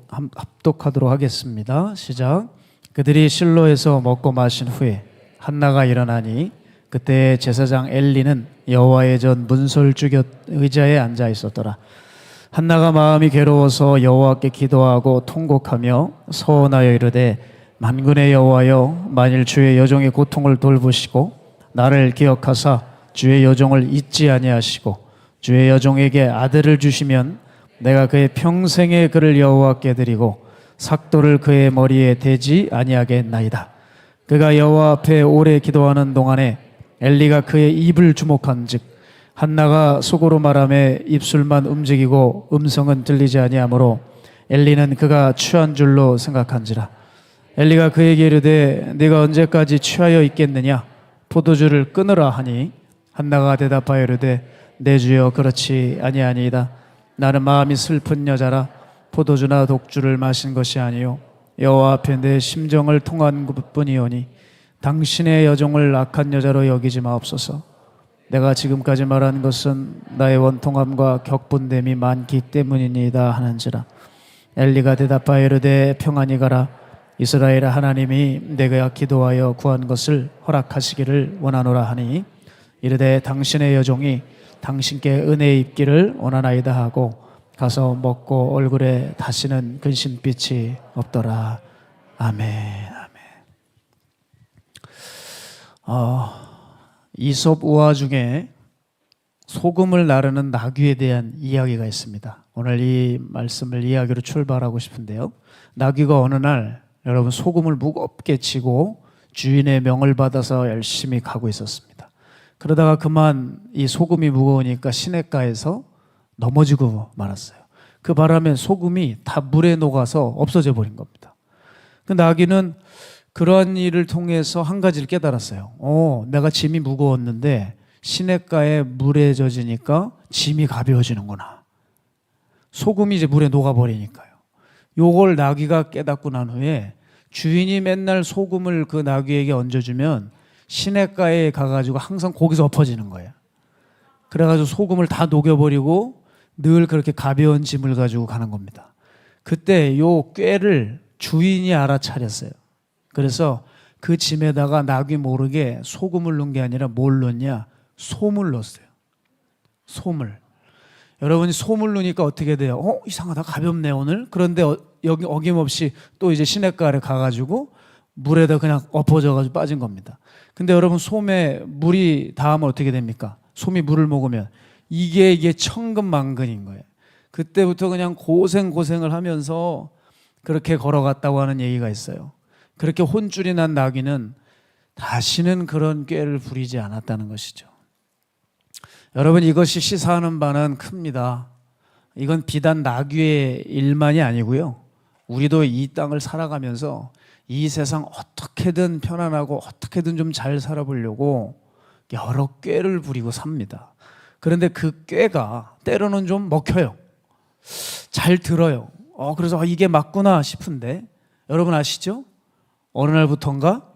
합독하도록 하겠습니다. 시작. 그들이 실로에서 먹고 마신 후에 한나가 일어나니 그때 제사장 엘리는 여호와의 전 문설주 곁 의자에 앉아 있었더라. 한나가 마음이 괴로워서 여호와께 기도하고 통곡하며 서원하여 이르되 만군의 여호와여, 만일 주의 여종의 고통을 돌보시고 나를 기억하사 주의 여종을 잊지 아니하시고 주의 여종에게 아들을 주시면 내가 그의 평생의 그를 여호와께 드리고 삭도를 그의 머리에 대지 아니하겠나이다. 그가 여호와 앞에 오래 기도하는 동안에 엘리가 그의 입을 주목한즉 한나가 속으로 말하며 입술만 움직이고 음성은 들리지 아니하므로 엘리는 그가 취한 줄로 생각한지라. 엘리가 그에게 이르되 네가 언제까지 취하여 있겠느냐? 포도주를 끊으라 하니 한나가 대답하여 이르되 내 주여 그렇지 아니하니이다. 나는 마음이 슬픈 여자라 포도주나 독주를 마신 것이 아니요 여호와 앞에 내 심정을 통한 것뿐이오니 당신의 여종을 악한 여자로 여기지 마옵소서. 내가 지금까지 말한 것은 나의 원통함과 격분됨이 많기 때문이니이다 하는지라. 엘리가 대답하여 이르되 평안히 가라. 이스라엘 하나님이 내가 기도하여 구한 것을 허락하시기를 원하노라 하니 이르되 당신의 여종이 당신께 은혜 입기를 원하나이다 하고 가서 먹고 얼굴에 다시는 근심빛이 없더라. 아멘. 이솝 우화 중에 소금을 나르는 나귀에 대한 이야기가 있습니다. 오늘 이 말씀을 이야기로 출발하고 싶은데요. 나귀가 어느 날 여러분 소금을 무겁게 지고 주인의 명을 받아서 열심히 가고 있었습니다. 그러다가 그만 이 소금이 무거우니까 시냇가에서 넘어지고 말았어요. 그 바람에 소금이 다 물에 녹아서 없어져 버린 겁니다. 그 나귀는 그러한 일을 통해서 한 가지를 깨달았어요. 내가 짐이 무거웠는데 시냇가에 물에 젖으니까 짐이 가벼워지는구나. 소금이 이제 물에 녹아버리니까요. 요걸 나귀가 깨닫고 난 후에 주인이 맨날 소금을 그 나귀에게 얹어주면 시냇가에 가가지고 항상 거기서 엎어지는 거예요. 그래가지고 소금을 다 녹여버리고 늘 그렇게 가벼운 짐을 가지고 가는 겁니다. 그때 요 꾀를 주인이 알아차렸어요. 그래서 그 짐에다가 나귀 모르게 소금을 넣은 게 아니라 뭘 넣냐? 솜을 넣었어요. 솜을. 여러분이 솜을 넣으니까 어떻게 돼요? 이상하다, 가볍네 오늘. 그런데 여기 어김없이 또 이제 시냇가를 가가지고 물에다 그냥 엎어져가지고 빠진 겁니다. 근데 여러분 솜에 물이 닿으면 어떻게 됩니까? 솜이 물을 먹으면 이게 천근만근인 거예요. 그때부터 그냥 고생을 하면서 그렇게 걸어갔다고 하는 얘기가 있어요. 그렇게 혼쭐이 난 나귀는 다시는 그런 꾀를 부리지 않았다는 것이죠. 여러분 이것이 시사하는 바는 큽니다. 이건 비단 나귀의 일만이 아니고요. 우리도 이 땅을 살아가면서 이 세상 어떻게든 편안하고 어떻게든 좀 잘 살아보려고 여러 꾀를 부리고 삽니다. 그런데 그 꾀가 때로는 좀 먹혀요. 잘 들어요. 그래서 이게 맞구나 싶은데 여러분 아시죠? 어느 날부턴가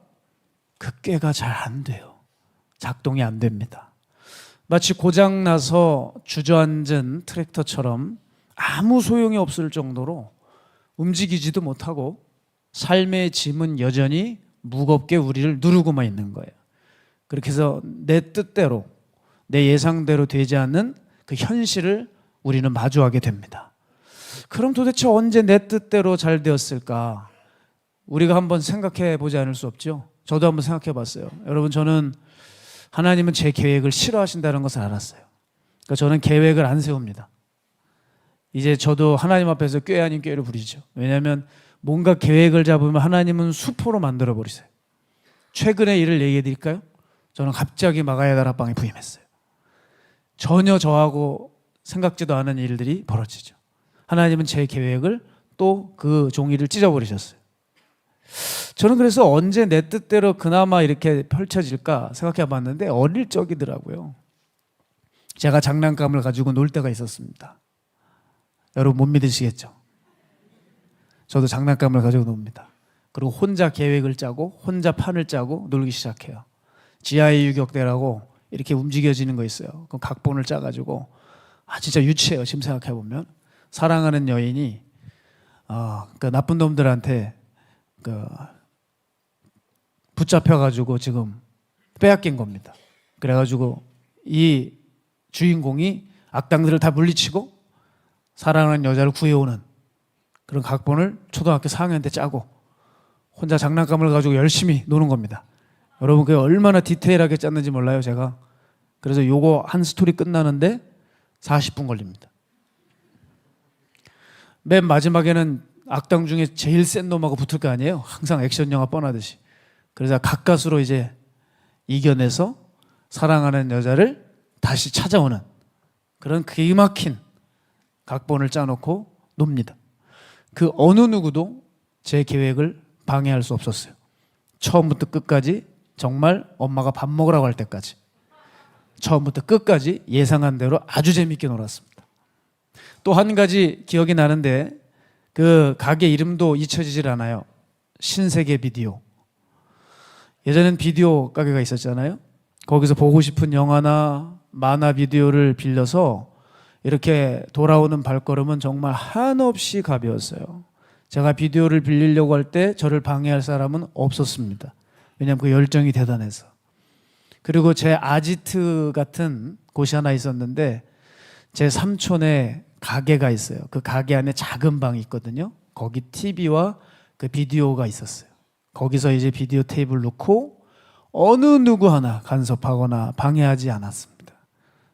그 꾀가 잘 안 돼요. 작동이 안 됩니다. 마치 고장나서 주저앉은 트랙터처럼 아무 소용이 없을 정도로 움직이지도 못하고 삶의 짐은 여전히 무겁게 우리를 누르고만 있는 거예요. 그렇게 해서 내 뜻대로 내 예상대로 되지 않는 그 현실을 우리는 마주하게 됩니다. 그럼 도대체 언제 내 뜻대로 잘 되었을까? 우리가 한번 생각해 보지 않을 수 없죠. 저도 한번 생각해 봤어요. 여러분 저는 하나님은 제 계획을 싫어하신다는 것을 알았어요. 그러니까 저는 계획을 안 세웁니다. 이제 저도 하나님 앞에서 꾀 아닌 꾀를 부리죠. 왜냐하면 뭔가 계획을 잡으면 하나님은 수포로 만들어 버리세요. 최근의 일을 얘기해 드릴까요? 저는 갑자기 마가야 다락방에 부임했어요. 전혀 저하고 생각지도 않은 일들이 벌어지죠. 하나님은 제 계획을 또 그 종이를 찢어버리셨어요. 저는 그래서 언제 내 뜻대로 그나마 이렇게 펼쳐질까 생각해 봤는데 어릴 적이더라고요. 제가 장난감을 가지고 놀 때가 있었습니다. 여러분 못 믿으시겠죠? 저도 장난감을 가지고 놉니다. 그리고 혼자 계획을 짜고 혼자 판을 짜고 놀기 시작해요. 지하의 유격대라고 이렇게 움직여지는 거 있어요. 그 각본을 짜가지고 진짜 유치해요. 지금 생각해보면 사랑하는 여인이 그 나쁜 놈들한테 그 붙잡혀가지고 지금 빼앗긴 겁니다. 그래가지고 이 주인공이 악당들을 다 물리치고 사랑하는 여자를 구해오는 그런 각본을 초등학교 4학년 때 짜고 혼자 장난감을 가지고 열심히 노는 겁니다. 여러분 그게 얼마나 디테일하게 짰는지 몰라요 제가. 그래서 요거 한 스토리 끝나는데 40분 걸립니다. 맨 마지막에는 악당 중에 제일 센 놈하고 붙을 거 아니에요. 항상 액션 영화 뻔하듯이. 그래서 가까스로 이제 이겨내서 사랑하는 여자를 다시 찾아오는 그런 기막힌 각본을 짜놓고 놉니다. 그 어느 누구도 제 계획을 방해할 수 없었어요. 처음부터 끝까지 정말 엄마가 밥 먹으라고 할 때까지 처음부터 끝까지 예상한 대로 아주 재밌게 놀았습니다. 또 한 가지 기억이 나는데 그 가게 이름도 잊혀지질 않아요. 신세계 비디오. 예전엔 비디오 가게가 있었잖아요. 거기서 보고 싶은 영화나 만화 비디오를 빌려서 이렇게 돌아오는 발걸음은 정말 한없이 가벼웠어요. 제가 비디오를 빌리려고 할 때 저를 방해할 사람은 없었습니다. 왜냐하면 그 열정이 대단해서. 그리고 제 아지트 같은 곳이 하나 있었는데 제 삼촌의 가게가 있어요. 그 가게 안에 작은 방이 있거든요. 거기 TV와 그 비디오가 있었어요. 거기서 이제 비디오 테이블 놓고 어느 누구 하나 간섭하거나 방해하지 않았습니다.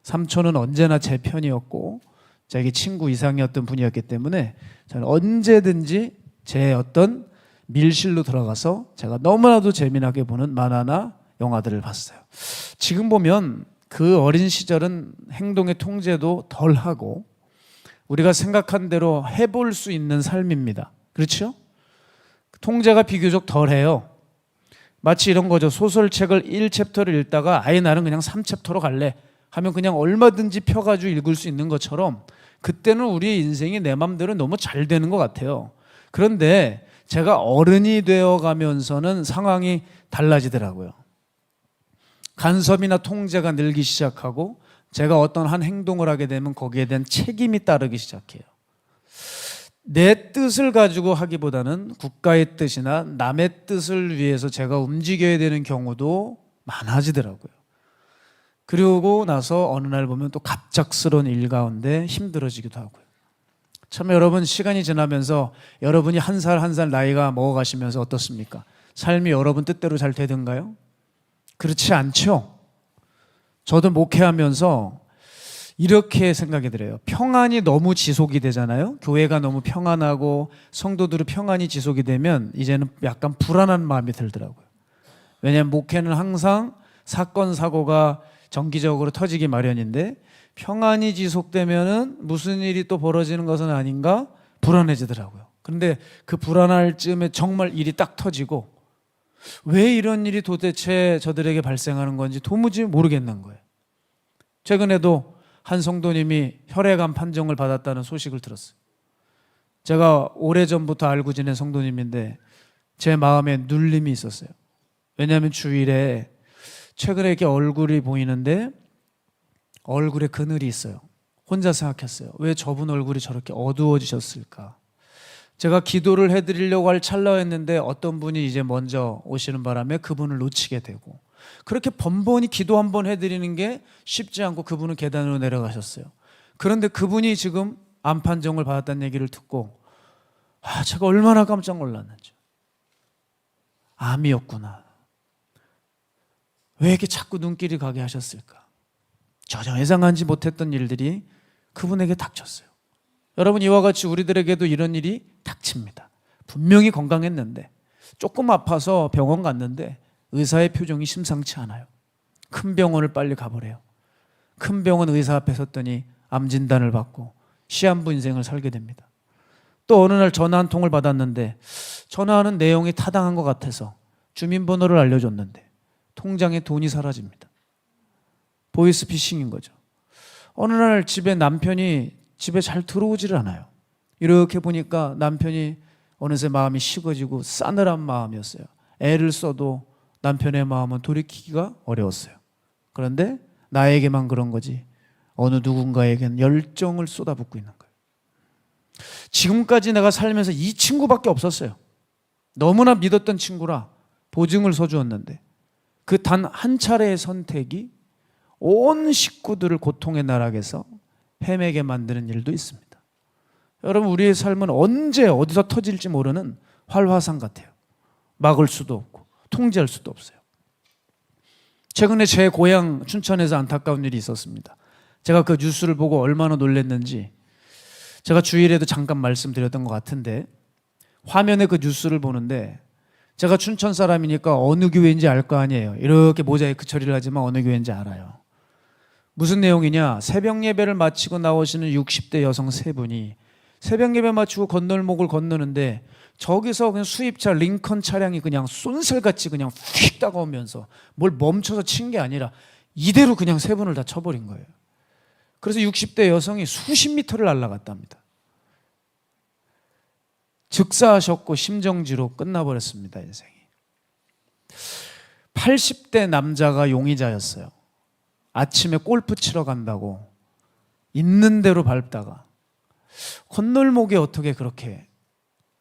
삼촌은 언제나 제 편이었고 자기 친구 이상이었던 분이었기 때문에 저는 언제든지 제 어떤 밀실로 들어가서 제가 너무나도 재미나게 보는 만화나 영화들을 봤어요. 지금 보면 그 어린 시절은 행동의 통제도 덜하고 우리가 생각한 대로 해볼 수 있는 삶입니다. 그렇죠? 통제가 비교적 덜해요. 마치 이런 거죠. 소설책을 1챕터를 읽다가 아예 나는 그냥 3챕터로 갈래 하면 그냥 얼마든지 펴가지고 읽을 수 있는 것처럼 그때는 우리의 인생이 내 맘대로 너무 잘 되는 것 같아요. 그런데 제가 어른이 되어가면서는 상황이 달라지더라고요. 간섭이나 통제가 늘기 시작하고 제가 어떤 한 행동을 하게 되면 거기에 대한 책임이 따르기 시작해요. 내 뜻을 가지고 하기보다는 국가의 뜻이나 남의 뜻을 위해서 제가 움직여야 되는 경우도 많아지더라고요. 그러고 나서 어느 날 보면 또 갑작스러운 일 가운데 힘들어지기도 하고요. 참 여러분 시간이 지나면서 여러분이 한 살 한 살 나이가 먹어가시면서 어떻습니까? 삶이 여러분 뜻대로 잘 되던가요? 그렇지 않죠? 저도 목회하면서 이렇게 생각이 들어요. 평안이 너무 지속이 되잖아요. 교회가 너무 평안하고 성도들이 평안이 지속이 되면 이제는 약간 불안한 마음이 들더라고요. 왜냐하면 목회는 항상 사건 사고가 정기적으로 터지기 마련인데 평안이 지속되면은 무슨 일이 또 벌어지는 것은 아닌가 불안해지더라고요. 그런데 그 불안할 즈음에 정말 일이 딱 터지고 왜 이런 일이 도대체 저들에게 발생하는 건지 도무지 모르겠는 거예요. 최근에도 한 성도님이 혈액암 판정을 받았다는 소식을 들었어요. 제가 오래전부터 알고 지낸 성도님인데 제 마음에 눌림이 있었어요. 왜냐하면 주일에 최근에 이렇게 얼굴이 보이는데 얼굴에 그늘이 있어요. 혼자 생각했어요. 왜 저분 얼굴이 저렇게 어두워지셨을까? 제가 기도를 해드리려고 할 찰나였는데 어떤 분이 이제 먼저 오시는 바람에 그분을 놓치게 되고 그렇게 번번이 기도 한번 해드리는 게 쉽지 않고 그분은 계단으로 내려가셨어요. 그런데 그분이 지금 암 판정을 받았다는 얘기를 듣고 제가 얼마나 깜짝 놀랐는지. 암이었구나. 왜 이렇게 자꾸 눈길이 가게 하셨을까? 전혀 예상하지 못했던 일들이 그분에게 닥쳤어요. 여러분 이와 같이 우리들에게도 이런 일이 닥칩니다. 분명히 건강했는데 조금 아파서 병원 갔는데 의사의 표정이 심상치 않아요. 큰 병원을 빨리 가보래요. 큰 병원 의사 앞에 섰더니 암 진단을 받고 시한부 인생을 살게 됩니다. 또 어느 날 전화 한 통을 받았는데 전화하는 내용이 타당한 것 같아서 주민번호를 알려줬는데 통장에 돈이 사라집니다. 보이스피싱인 거죠. 어느 날 집에 남편이 집에 잘 들어오지를 않아요. 이렇게 보니까 남편이 어느새 마음이 식어지고 싸늘한 마음이었어요. 애를 써도 남편의 마음은 돌이키기가 어려웠어요. 그런데 나에게만 그런 거지 어느 누군가에겐 열정을 쏟아붓고 있는 거예요. 지금까지 내가 살면서 이 친구밖에 없었어요. 너무나 믿었던 친구라 보증을 서주었는데 그 단 한 차례의 선택이 온 식구들을 고통의 나락에서 헤매게 만드는 일도 있습니다. 여러분, 우리의 삶은 언제 어디서 터질지 모르는 활화산 같아요. 막을 수도 없고 통제할 수도 없어요. 최근에 제 고향 춘천에서 안타까운 일이 있었습니다. 제가 그 뉴스를 보고 얼마나 놀랐는지 제가 주일에도 잠깐 말씀드렸던 것 같은데, 화면에 그 뉴스를 보는데 제가 춘천 사람이니까 어느 교회인지 알 거 아니에요. 이렇게 모자이크 처리를 하지만 어느 교회인지 알아요. 무슨 내용이냐, 새벽 예배를 마치고 나오시는 60대 여성 3분이 새벽 예배 마치고 건널목을 건너는데 저기서 그냥 수입차 링컨 차량이 그냥 쏜살같이 그냥 휙 다가오면서 뭘 멈춰서 친 게 아니라 이대로 그냥 3분을 다 쳐버린 거예요. 그래서 60대 여성이 수십 미터를 날아갔답니다. 즉사하셨고 심정지로 끝나버렸습니다, 인생이. 80대 남자가 용의자였어요. 아침에 골프 치러 간다고 있는 대로 밟다가 건널목에 어떻게 그렇게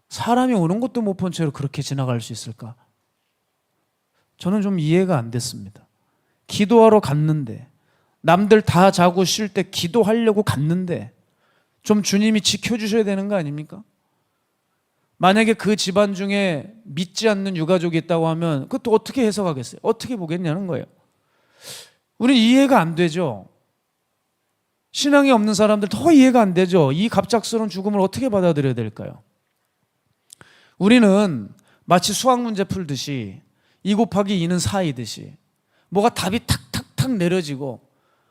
사람이 오는 것도 못 본 채로 그렇게 지나갈 수 있을까? 저는 좀 이해가 안 됐습니다. 기도하러 갔는데, 남들 다 자고 쉴 때 기도하려고 갔는데 좀 주님이 지켜주셔야 되는 거 아닙니까? 만약에 그 집안 중에 믿지 않는 유가족이 있다고 하면 그것도 어떻게 해석하겠어요? 어떻게 보겠냐는 거예요. 우리는 이해가 안 되죠. 신앙이 없는 사람들 더 이해가 안 되죠. 이 갑작스러운 죽음을 어떻게 받아들여야 될까요? 우리는 마치 수학 문제 풀듯이 2 곱하기 2는 4이듯이 뭐가 답이 탁탁탁 내려지고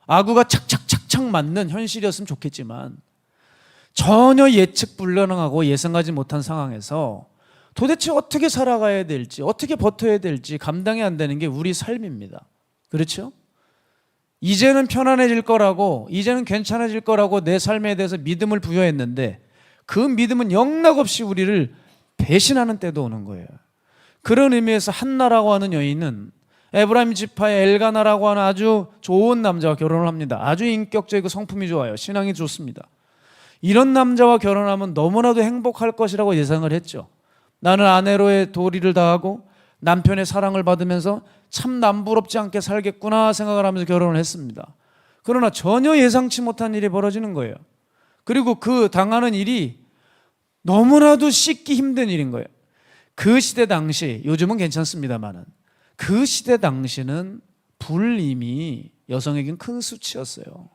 아구가 착착착착 맞는 현실이었으면 좋겠지만 전혀 예측 불가능하고 예상하지 못한 상황에서 도대체 어떻게 살아가야 될지, 어떻게 버텨야 될지 감당이 안 되는 게 우리 삶입니다. 그렇죠? 이제는 편안해질 거라고, 이제는 괜찮아질 거라고 내 삶에 대해서 믿음을 부여했는데 그 믿음은 영락없이 우리를 배신하는 때도 오는 거예요. 그런 의미에서 한나라고 하는 여인은 에브라임 지파의 엘가나라고 하는 아주 좋은 남자와 결혼을 합니다. 아주 인격적이고 성품이 좋아요. 신앙이 좋습니다. 이런 남자와 결혼하면 너무나도 행복할 것이라고 예상을 했죠. 나는 아내로의 도리를 다하고 남편의 사랑을 받으면서 참 남부럽지 않게 살겠구나 생각을 하면서 결혼을 했습니다. 그러나 전혀 예상치 못한 일이 벌어지는 거예요. 그리고 그 당하는 일이 너무나도 씻기 힘든 일인 거예요. 그 시대 당시, 요즘은 괜찮습니다만은 그 시대 당시는 불임이 여성에겐 큰 수치였어요.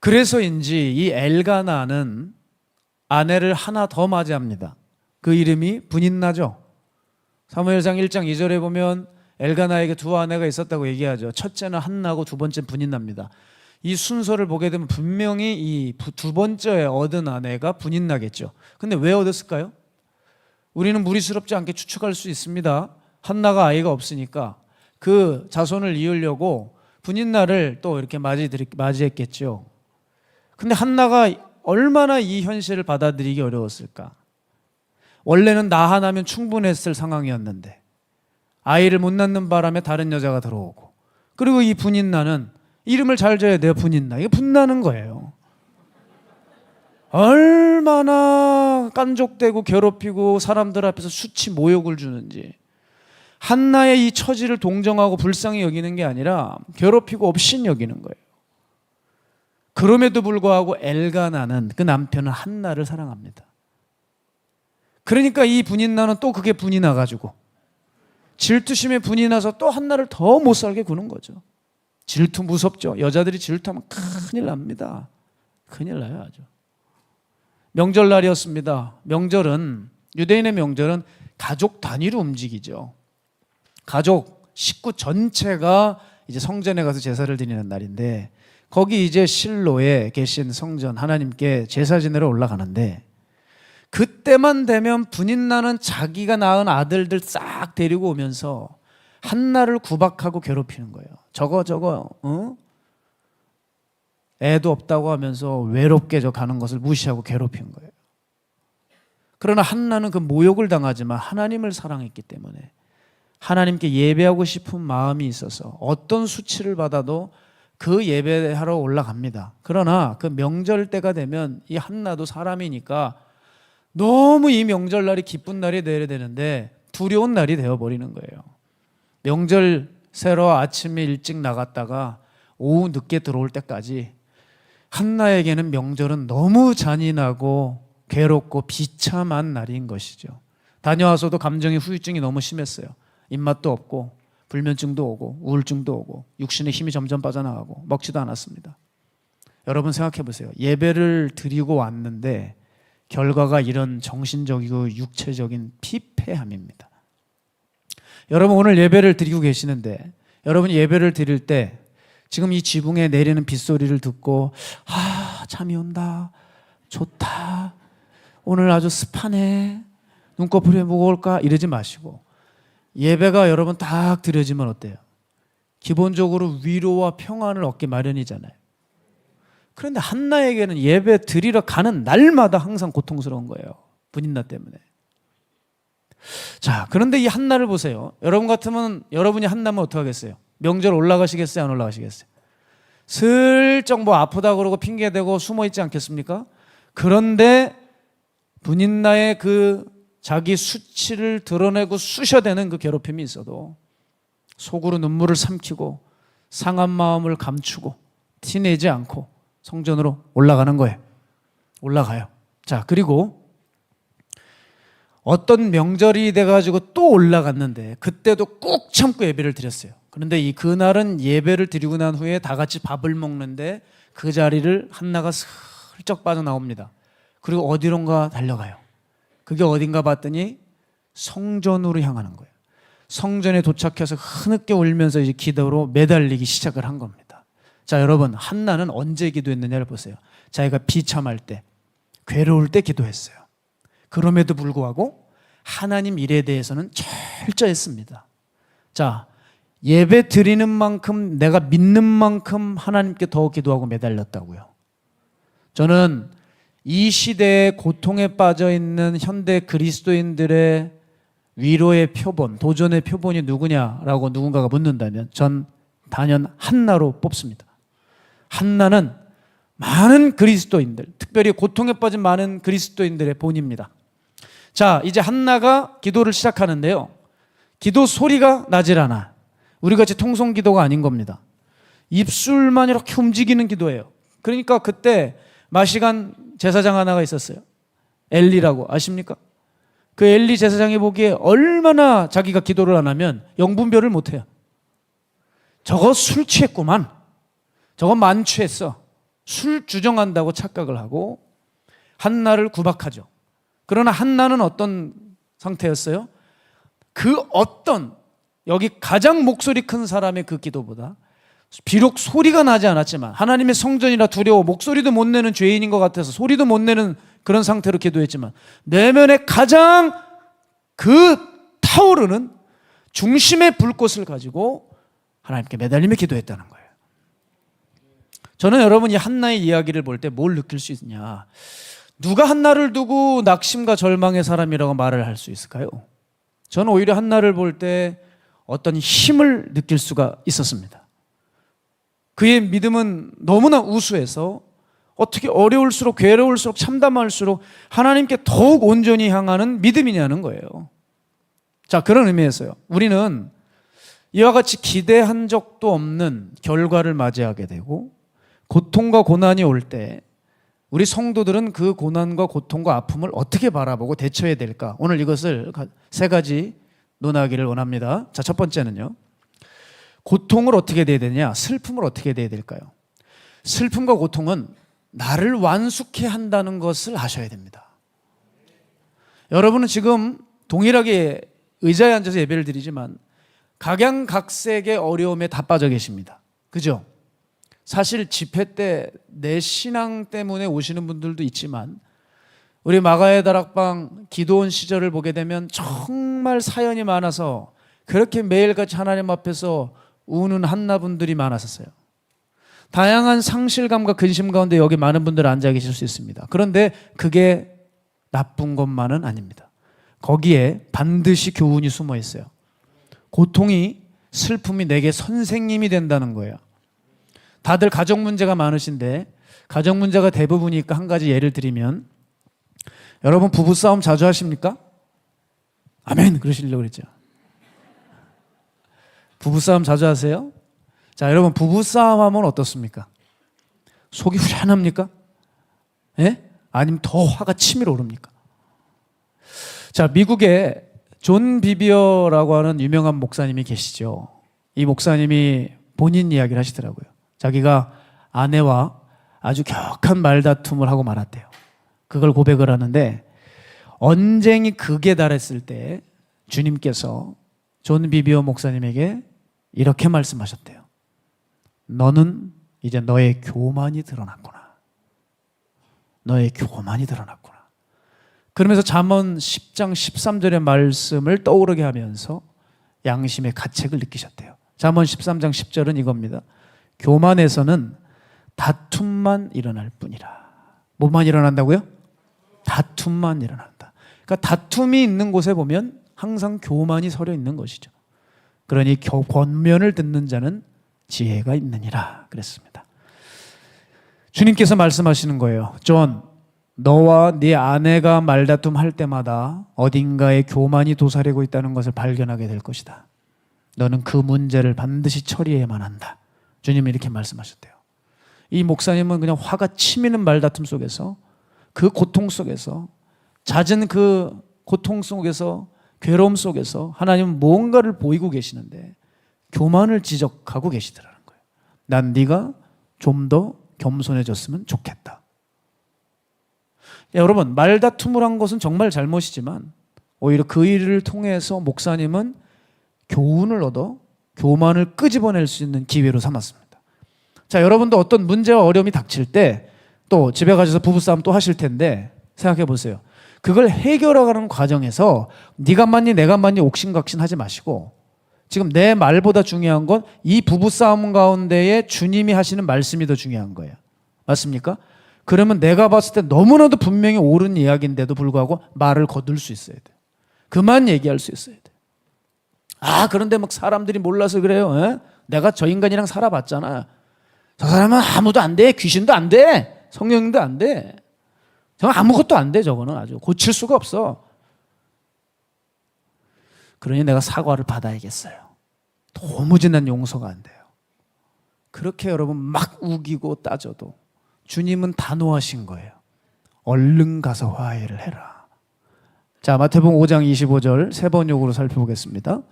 그래서인지 이 엘가나는 아내를 하나 더 맞이합니다. 그 이름이 분인나죠. 사무엘상 1장 2절에 보면 엘가나에게 2 아내가 있었다고 얘기하죠. 첫째는 한나고 2번째는 분인나입니다. 이 순서를 보게 되면 분명히 이 2번째에 얻은 아내가 분인나겠죠. 근데 왜 얻었을까요? 우리는 무리스럽지 않게 추측할 수 있습니다. 한나가 아이가 없으니까 그 자손을 이으려고 분인나를 또 이렇게 맞이했겠죠. 근데 한나가 얼마나 이 현실을 받아들이기 어려웠을까? 원래는 나 하나면 충분했을 상황이었는데 아이를 못 낳는 바람에 다른 여자가 들어오고, 그리고 이 분인나는 이름을 잘 지어야 돼요. 분인나. 이게 분나는 거예요. 얼마나 깐족대고 괴롭히고 사람들 앞에서 수치 모욕을 주는지. 한나의 이 처지를 동정하고 불쌍히 여기는 게 아니라 괴롭히고 업신 여기는 거예요. 그럼에도 불구하고 엘가나는, 그 남편은 한나를 사랑합니다. 그러니까 이 분인나는 또 그게 분이 나가지고 질투심에 분이 나서 또 한나를 더 못 살게 구는 거죠. 질투 무섭죠. 여자들이 질투하면 큰일 납니다. 큰일 나요, 아주. 명절날이었습니다. 명절은, 유대인의 명절은 가족 단위로 움직이죠. 가족, 식구 전체가 이제 성전에 가서 제사를 드리는 날인데, 거기 이제 실로에 계신 성전 하나님께 제사 지내러 올라가는데, 그때만 되면 분인나는 자기가 낳은 아들들 싹 데리고 오면서 한나를 구박하고 괴롭히는 거예요. 저거 애도 없다고 하면서 외롭게 저 가는 것을 무시하고 괴롭힌 거예요. 그러나 한나는 그 모욕을 당하지만 하나님을 사랑했기 때문에 하나님께 예배하고 싶은 마음이 있어서 어떤 수치를 받아도 그 예배하러 올라갑니다. 그러나 그 명절 때가 되면 이 한나도 사람이니까 너무 이 명절날이 기쁜 날이 되어야 되는데 두려운 날이 되어버리는 거예요. 명절 새로 아침에 일찍 나갔다가 오후 늦게 들어올 때까지 한나에게는 명절은 너무 잔인하고 괴롭고 비참한 날인 것이죠. 다녀와서도 감정의 후유증이 너무 심했어요. 입맛도 없고 불면증도 오고 우울증도 오고 육신의 힘이 점점 빠져나가고 먹지도 않았습니다. 여러분 생각해 보세요. 예배를 드리고 왔는데 결과가 이런 정신적이고 육체적인 피폐함입니다. 여러분 오늘 예배를 드리고 계시는데 여러분이 예배를 드릴 때 지금 이 지붕에 내리는 빗소리를 듣고 잠이 온다, 좋다, 오늘 아주 습하네, 눈꺼풀이 무거울까 이러지 마시고 예배가 여러분 딱 드려지면 어때요? 기본적으로 위로와 평안을 얻기 마련이잖아요. 그런데 한나에게는 예배 드리러 가는 날마다 항상 고통스러운 거예요. 분인나 때문에. 자, 그런데 이 한나를 보세요. 여러분 같으면 여러분이 한나면 어떡하겠어요? 명절 올라가시겠어요? 안 올라가시겠어요? 슬쩍 뭐 아프다 그러고 핑계대고 숨어 있지 않겠습니까? 그런데 분인나의 그 자기 수치를 드러내고 쑤셔대는 그 괴롭힘이 있어도 속으로 눈물을 삼키고 상한 마음을 감추고 티내지 않고 성전으로 올라가는 거예요. 올라가요. 자, 그리고 어떤 명절이 돼가지고 또 올라갔는데 그때도 꾹 참고 예배를 드렸어요. 그런데 그날은 예배를 드리고 난 후에 다 같이 밥을 먹는데 그 자리를 한나가 슬쩍 빠져나옵니다. 그리고 어디론가 달려가요. 그게 어딘가 봤더니 성전으로 향하는 거예요. 성전에 도착해서 흐느껴 울면서 이제 기도로 매달리기 시작을 한 겁니다. 자, 여러분, 한나는 언제 기도했느냐를 보세요. 자기가 비참할 때, 괴로울 때 기도했어요. 그럼에도 불구하고 하나님 일에 대해서는 철저했습니다. 자, 예배 드리는 만큼 내가 믿는 만큼 하나님께 더 기도하고 매달렸다고요. 저는 이 시대에 고통에 빠져 있는 현대 그리스도인들의 위로의 표본, 도전의 표본이 누구냐라고 누군가가 묻는다면 전 단연 한나로 뽑습니다. 한나는 많은 그리스도인들, 특별히 고통에 빠진 많은 그리스도인들의 본입니다. 자, 이제 한나가 기도를 시작하는데요. 기도 소리가 나질 않아. 우리같이 통성기도가 아닌 겁니다. 입술만 이렇게 움직이는 기도예요. 그러니까 그때 마시간 제사장 하나가 있었어요. 엘리라고 아십니까? 그 엘리 제사장이 보기에 얼마나 자기가 기도를 안 하면 영분별을 못해요. 저거 술 취했구만, 저거 만취했어, 술 주정한다고 착각을 하고 한나를 구박하죠. 그러나 한나는 어떤 상태였어요? 그 어떤 여기 가장 목소리 큰 사람의 그 기도보다 비록 소리가 나지 않았지만 하나님의 성전이라 두려워 목소리도 못 내는 죄인인 것 같아서 소리도 못 내는 그런 상태로 기도했지만 내면에 가장 그 타오르는 중심의 불꽃을 가지고 하나님께 매달리며 기도했다는 거예요. 저는 여러분이 한나의 이야기를 볼 때 뭘 느낄 수 있냐, 누가 한나를 두고 낙심과 절망의 사람이라고 말을 할 수 있을까요? 저는 오히려 한나를 볼 때 어떤 힘을 느낄 수가 있었습니다. 그의 믿음은 너무나 우수해서 어떻게 어려울수록 괴로울수록 참담할수록 하나님께 더욱 온전히 향하는 믿음이냐는 거예요. 자, 그런 의미에서요, 우리는 이와 같이 기대한 적도 없는 결과를 맞이하게 되고 고통과 고난이 올 때 우리 성도들은 그 고난과 고통과 아픔을 어떻게 바라보고 대처해야 될까? 오늘 이것을 세 가지 논하기를 원합니다. 자, 첫 번째는요, 고통을 어떻게 해야 되냐, 슬픔을 어떻게 해야 될까요? 슬픔과 고통은 나를 완숙해 한다는 것을 아셔야 됩니다. 여러분은 지금 동일하게 의자에 앉아서 예배를 드리지만 각양각색의 어려움에 다 빠져 계십니다. 그죠? 사실 집회 때 내 신앙 때문에 오시는 분들도 있지만 우리 마가의 다락방 기도원 시절을 보게 되면 정말 사연이 많아서 그렇게 매일같이 하나님 앞에서 우는 한나분들이 많았었어요. 다양한 상실감과 근심 가운데 여기 많은 분들 앉아 계실 수 있습니다. 그런데 그게 나쁜 것만은 아닙니다. 거기에 반드시 교훈이 숨어 있어요. 고통이, 슬픔이 내게 선생님이 된다는 거예요. 다들 가정 문제가 많으신데 가정 문제가 대부분이니까 한 가지 예를 드리면 여러분 부부싸움 자주 하십니까? 아멘 그러시려고 그랬죠. 부부싸움 자주 하세요? 자, 여러분 부부싸움 하면 어떻습니까? 속이 후련합니까? 예? 아니면 더 화가 치밀어 오릅니까? 자, 미국에 존 비비어라고 하는 유명한 목사님이 계시죠. 이 목사님이 본인 이야기를 하시더라고요. 자기가 아내와 아주 격한 말다툼을 하고 말았대요. 그걸 고백을 하는데 언쟁이 극에 달했을 때 주님께서 존 비비어 목사님에게 이렇게 말씀하셨대요. 너는 이제 너의 교만이 드러났구나. 너의 교만이 드러났구나. 그러면서 잠언 10장 13절의 말씀을 떠오르게 하면서 양심의 가책을 느끼셨대요. 잠언 13장 10절은 이겁니다. 교만에서는 다툼만 일어날 뿐이라. 뭐만 일어난다고요? 다툼만 일어난다. 그러니까 다툼이 있는 곳에 보면 항상 교만이 서려 있는 것이죠. 그러니 권면을 듣는 자는 지혜가 있느니라 그랬습니다. 주님께서 말씀하시는 거예요. 존, 너와 네 아내가 말다툼 할 때마다 어딘가에 교만이 도사리고 있다는 것을 발견하게 될 것이다. 너는 그 문제를 반드시 처리해야만 한다. 주님이 이렇게 말씀하셨대요. 이 목사님은 그냥 화가 치미는 말다툼 속에서 그 고통 속에서 잦은 그 고통 속에서 괴로움 속에서 하나님은 무언가를 보이고 계시는데 교만을 지적하고 계시더라는 거예요. 난 네가 좀 더 겸손해졌으면 좋겠다. 여러분 말다툼을 한 것은 정말 잘못이지만 오히려 그 일을 통해서 목사님은 교훈을 얻어 교만을 끄집어낼 수 있는 기회로 삼았습니다. 자, 여러분도 어떤 문제와 어려움이 닥칠 때 또 집에 가셔서 부부싸움 또 하실 텐데 생각해 보세요. 그걸 해결하는 과정에서 네가 맞니 내가 맞니 옥신각신 하지 마시고 지금 내 말보다 중요한 건 이 부부싸움 가운데에 주님이 하시는 말씀이 더 중요한 거예요. 맞습니까? 그러면 내가 봤을 때 너무나도 분명히 옳은 이야기인데도 불구하고 말을 거둘 수 있어야 돼요. 그만 얘기할 수 있어야 돼요. 아, 그런데 막 사람들이 몰라서 그래요. 에? 내가 저 인간이랑 살아봤잖아. 저 사람은 아무도 안 돼. 귀신도 안 돼. 성령님도 안 돼. 저건 아무것도 안 돼. 저거는 아주 고칠 수가 없어. 그러니 내가 사과를 받아야겠어요. 도무지 난 용서가 안 돼요. 그렇게 여러분 막 우기고 따져도 주님은 단호하신 거예요. 얼른 가서 화해를 해라. 자, 마태복음 5장 25절 세 번역으로 살펴보겠습니다.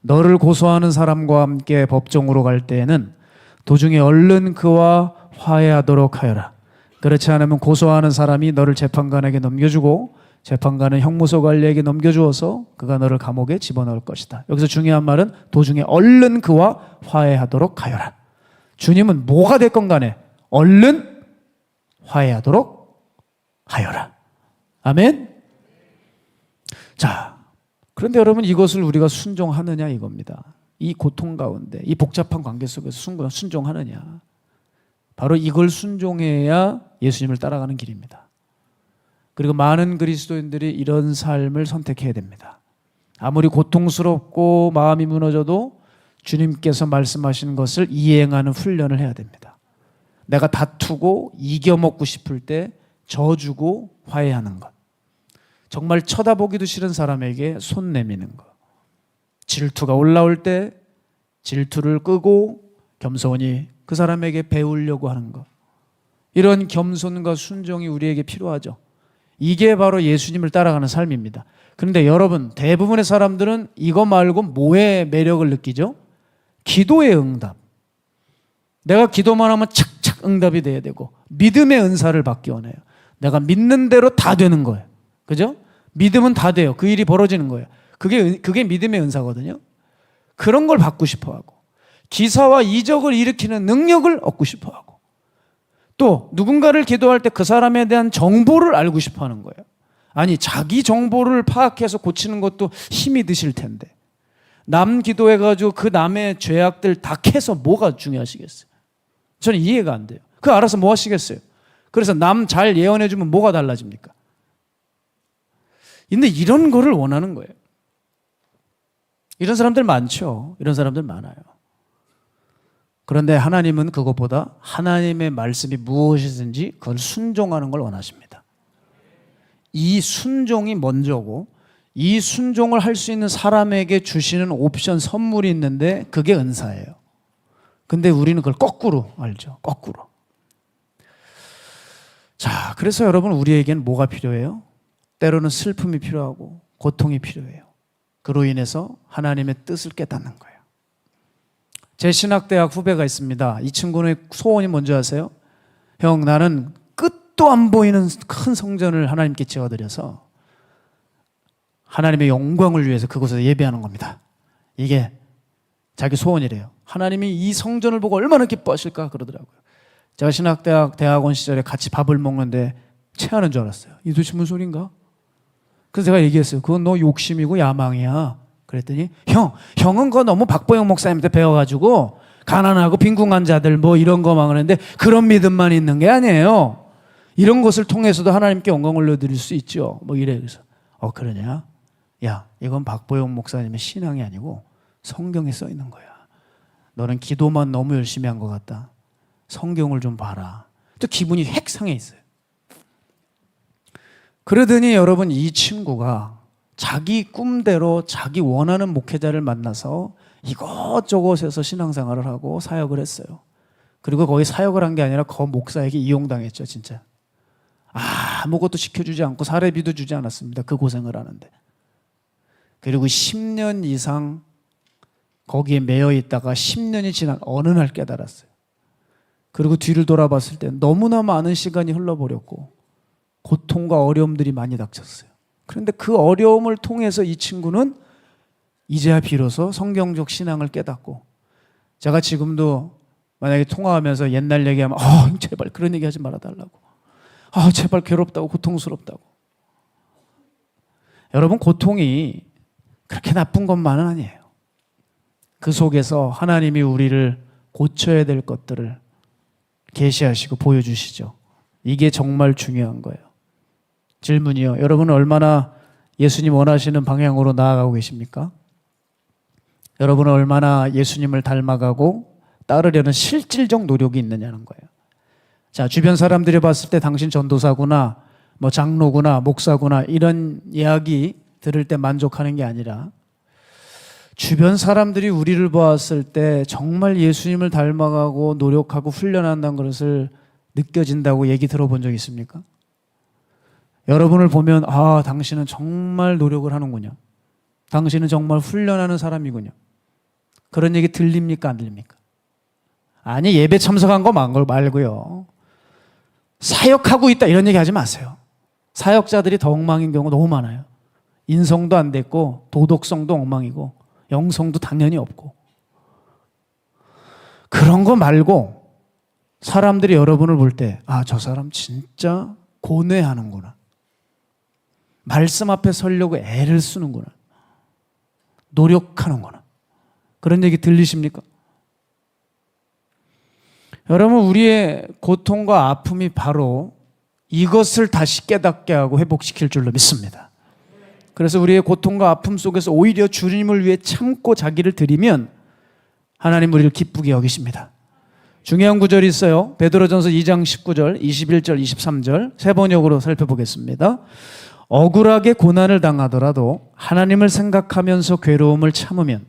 너를 고소하는 사람과 함께 법정으로 갈 때에는 도중에 얼른 그와 화해하도록 하여라. 그렇지 않으면 고소하는 사람이 너를 재판관에게 넘겨주고 재판관은 형무소 관리에게 넘겨주어서 그가 너를 감옥에 집어넣을 것이다. 여기서 중요한 말은 도중에 얼른 그와 화해하도록 하여라. 주님은 뭐가 됐건 간에 얼른 화해하도록 하여라. 아멘. 자, 그런데 여러분 이것을 우리가 순종하느냐 이겁니다. 이 고통 가운데 이 복잡한 관계 속에서 순종하느냐. 바로 이걸 순종해야 예수님을 따라가는 길입니다. 그리고 많은 그리스도인들이 이런 삶을 선택해야 됩니다. 아무리 고통스럽고 마음이 무너져도 주님께서 말씀하신 것을 이행하는 훈련을 해야 됩니다. 내가 다투고 이겨먹고 싶을 때 져주고 화해하는 것. 정말 쳐다보기도 싫은 사람에게 손 내미는 것. 질투가 올라올 때 질투를 끄고 겸손히 그 사람에게 배우려고 하는 것. 이런 겸손과 순종이 우리에게 필요하죠. 이게 바로 예수님을 따라가는 삶입니다. 그런데 여러분 대부분의 사람들은 이거 말고 뭐에 매력을 느끼죠? 기도의 응답. 내가 기도만 하면 착착 응답이 돼야 되고 믿음의 은사를 받기 원해요. 내가 믿는 대로 다 되는 거예요. 그죠? 믿으면 다 돼요. 그 일이 벌어지는 거예요. 그게 믿음의 은사거든요. 그런 걸 받고 싶어 하고 기사와 이적을 일으키는 능력을 얻고 싶어 하고 또 누군가를 기도할 때 그 사람에 대한 정보를 알고 싶어 하는 거예요. 아니 자기 정보를 파악해서 고치는 것도 힘이 드실 텐데 남 기도해가지고 그 남의 죄악들 다 캐서 뭐가 중요하시겠어요? 저는 이해가 안 돼요. 그 알아서 뭐 하시겠어요? 그래서 남 잘 예언해주면 뭐가 달라집니까? 근데 이런 거를 원하는 거예요. 이런 사람들 많죠. 이런 사람들 많아요. 그런데 하나님은 그것보다 하나님의 말씀이 무엇이든지 그걸 순종하는 걸 원하십니다. 이 순종이 먼저고 이 순종을 할 수 있는 사람에게 주시는 옵션 선물이 있는데 그게 은사예요. 근데 우리는 그걸 거꾸로 알죠. 거꾸로. 자, 그래서 여러분 우리에겐 뭐가 필요해요? 때로는 슬픔이 필요하고 고통이 필요해요. 그로 인해서 하나님의 뜻을 깨닫는 거예요. 제 신학대학 후배가 있습니다. 이 친구는 소원이 뭔지 아세요? 형, 나는 끝도 안 보이는 큰 성전을 하나님께 지어드려서 하나님의 영광을 위해서 그곳에서 예배하는 겁니다. 이게 자기 소원이래요. 하나님이 이 성전을 보고 얼마나 기뻐하실까 그러더라고요. 제가 신학대학 대학원 시절에 같이 밥을 먹는데 체하는 줄 알았어요. 이 도대체 무슨 소린가? 그래서 제가 얘기했어요. 그건 너 욕심이고 야망이야. 그랬더니 형은 그거 너무 박보영 목사님한테 배워가지고 가난하고 빈궁한 자들 뭐 이런 거만 하는데 그런 믿음만 있는 게 아니에요. 이런 것을 통해서도 하나님께 영광을 올려드릴 수 있죠. 뭐 이래. 그래서 그러냐? 야, 이건 박보영 목사님의 신앙이 아니고 성경에 써 있는 거야. 너는 기도만 너무 열심히 한 것 같다. 성경을 좀 봐라. 또 기분이 핵 상해 있어요. 그러더니 여러분 이 친구가 자기 꿈대로 자기 원하는 목회자를 만나서 이것저것에서 신앙생활을 하고 사역을 했어요. 그리고 거기 사역을 한 게 아니라 그 목사에게 이용당했죠. 진짜 아무것도 시켜주지 않고 사례비도 주지 않았습니다. 그 고생을 하는데. 그리고 10년 이상 거기에 매여 있다가 10년이 지난 어느 날 깨달았어요. 그리고 뒤를 돌아봤을 때 너무나 많은 시간이 흘러버렸고 고통과 어려움들이 많이 닥쳤어요. 그런데 그 어려움을 통해서 이 친구는 이제야 비로소 성경적 신앙을 깨닫고, 제가 지금도 만약에 통화하면서 옛날 얘기하면 제발 그런 얘기 하지 말아달라고, 제발 괴롭다고 고통스럽다고. 여러분 고통이 그렇게 나쁜 것만은 아니에요. 그 속에서 하나님이 우리를 고쳐야 될 것들을 계시하시고 보여주시죠. 이게 정말 중요한 거예요. 질문이요. 여러분은 얼마나 예수님 원하시는 방향으로 나아가고 계십니까? 여러분은 얼마나 예수님을 닮아가고 따르려는 실질적 노력이 있느냐는 거예요. 자, 주변 사람들이 봤을 때 당신 전도사구나, 뭐 장로구나, 목사구나 이런 이야기 들을 때 만족하는 게 아니라 주변 사람들이 우리를 보았을 때 정말 예수님을 닮아가고 노력하고 훈련한다는 것을 느껴진다고 얘기 들어본 적 있습니까? 여러분을 보면 당신은 정말 노력을 하는군요. 당신은 정말 훈련하는 사람이군요. 그런 얘기 들립니까? 안 들립니까? 아니, 예배 참석한 거 말고요. 사역하고 있다 이런 얘기 하지 마세요. 사역자들이 더 엉망인 경우 너무 많아요. 인성도 안 됐고 도덕성도 엉망이고 영성도 당연히 없고. 그런 거 말고 사람들이 여러분을 볼 때 저 사람 진짜 고뇌하는구나. 말씀 앞에 서려고 애를 쓰는구나. 노력하는구나. 그런 얘기 들리십니까? 여러분, 우리의 고통과 아픔이 바로 이것을 다시 깨닫게 하고 회복시킬 줄로 믿습니다. 그래서 우리의 고통과 아픔 속에서 오히려 주님을 위해 참고 자기를 드리면 하나님 우리를 기쁘게 여기십니다. 중요한 구절이 있어요. 베드로전서 2장 19절, 21절, 23절 세 번역으로 살펴보겠습니다. 억울하게 고난을 당하더라도 하나님을 생각하면서 괴로움을 참으면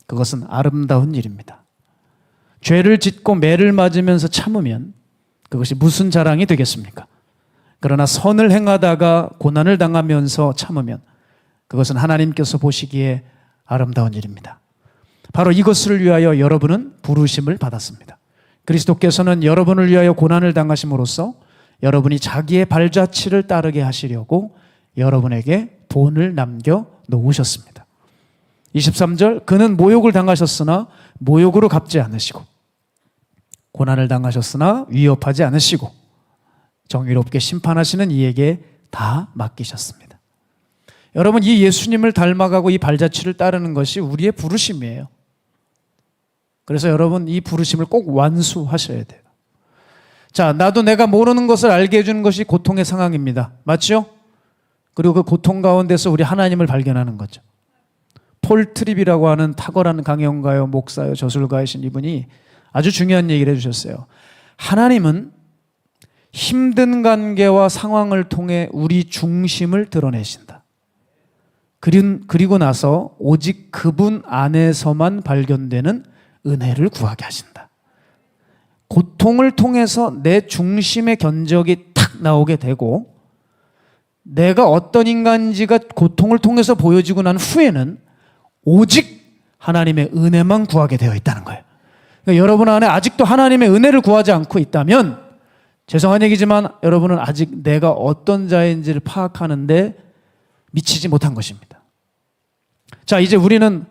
그것은 아름다운 일입니다. 죄를 짓고 매를 맞으면서 참으면 그것이 무슨 자랑이 되겠습니까? 그러나 선을 행하다가 고난을 당하면서 참으면 그것은 하나님께서 보시기에 아름다운 일입니다. 바로 이것을 위하여 여러분은 부르심을 받았습니다. 그리스도께서는 여러분을 위하여 고난을 당하심으로써 여러분이 자기의 발자취를 따르게 하시려고 여러분에게 본을 남겨 놓으셨습니다. 23절, 그는 모욕을 당하셨으나 모욕으로 갚지 않으시고 고난을 당하셨으나 위협하지 않으시고 정의롭게 심판하시는 이에게 다 맡기셨습니다. 여러분, 이 예수님을 닮아가고 이 발자취를 따르는 것이 우리의 부르심이에요. 그래서 여러분 이 부르심을 꼭 완수하셔야 돼요. 자, 나도 내가 모르는 것을 알게 해주는 것이 고통의 상황입니다. 맞죠? 그리고 그 고통 가운데서 우리 하나님을 발견하는 거죠. 폴 트립이라고 하는 탁월한 강연가요, 목사요, 저술가이신 이분이 아주 중요한 얘기를 해주셨어요. 하나님은 힘든 관계와 상황을 통해 우리 중심을 드러내신다. 그리고 나서 오직 그분 안에서만 발견되는 은혜를 구하게 하신다. 고통을 통해서 내 중심의 견적이 탁 나오게 되고 내가 어떤 인간인지가 고통을 통해서 보여지고 난 후에는 오직 하나님의 은혜만 구하게 되어 있다는 거예요. 그러니까 여러분 안에 아직도 하나님의 은혜를 구하지 않고 있다면 죄송한 얘기지만 여러분은 아직 내가 어떤 자인지를 파악하는데 미치지 못한 것입니다. 자, 이제 우리는